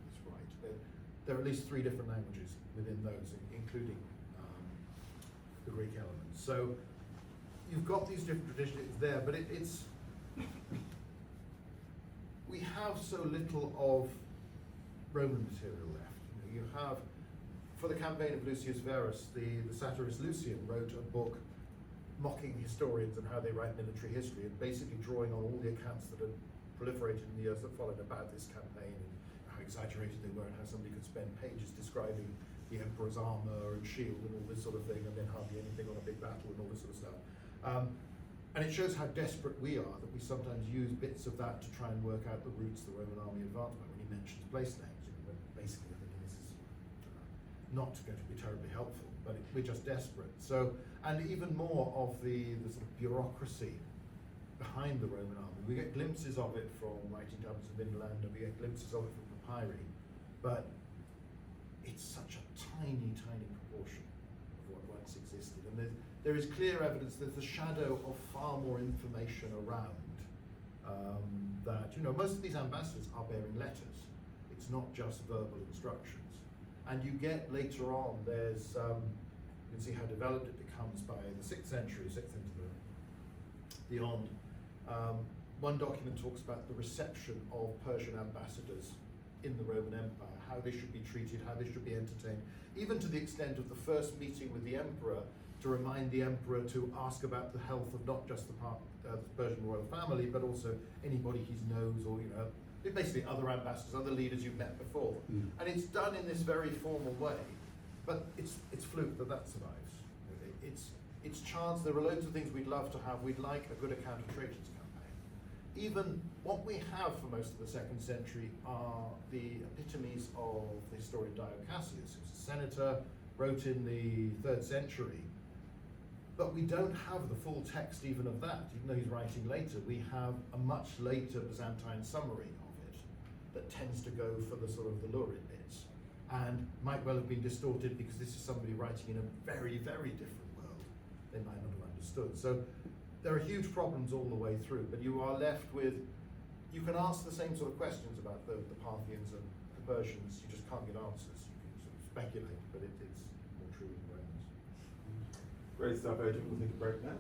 that's right. There are at least 3 different languages within those, including the Greek elements. So you've got these different traditions there, but it's. We have so little of Roman material left. You have, for the campaign of Lucius Verus, the satirist Lucian wrote a book mocking historians and how they write military history, and basically drawing on all the accounts that had proliferated in the years that followed about this campaign, and how exaggerated they were, and how somebody could spend pages describing the emperor's armour and shield and all this sort of thing, and then hardly anything on a big battle and all this sort of stuff. And it shows how desperate we are, that we sometimes use bits of that to try and work out the routes the Roman army advanced by. When he mentions place names, but basically I think this is not going to be terribly helpful, but we're just desperate. So, and even more of the sort of bureaucracy behind the Roman army. We get glimpses of it from writing tablets of Vinland, and we get glimpses of it from papyri, but it's such a tiny, tiny proportion of what once existed. And there is clear evidence, there's the shadow of far more information around, that, you know, most of these ambassadors are bearing letters. It's not just verbal instructions. And you get later on, there's, you can see how developed it becomes by the 6th century, 6th into the beyond. One document talks about the reception of Persian ambassadors in the Roman Empire, how they should be treated, how they should be entertained, even to the extent of the first meeting with the emperor, to remind the emperor to ask about the health of not just the Persian royal family, but also anybody he knows, or, you know, basically other ambassadors, other leaders you've met before. And it's done in this very formal way, but it's fluke that survives. It's chance. There are loads of things we'd love to have. We'd like a good account of Trajan's campaign. Even what we have for most of the 2nd century are the epitomes of the historian Dio Cassius, who's a senator, wrote in the 3rd century. But we don't have the full text even of that, even though he's writing later. We have a much later Byzantine summary of it that tends to go for the sort of the lurid bits, and might well have been distorted because this is somebody writing in a very, very different world. They might not have understood. So there are huge problems all the way through, but you are left with, you can ask the same sort of questions about the Parthians and the Persians, you just can't get answers. You can sort of speculate, but it's more true in the Romans. Great stuff, Adrian. We'll take a break now.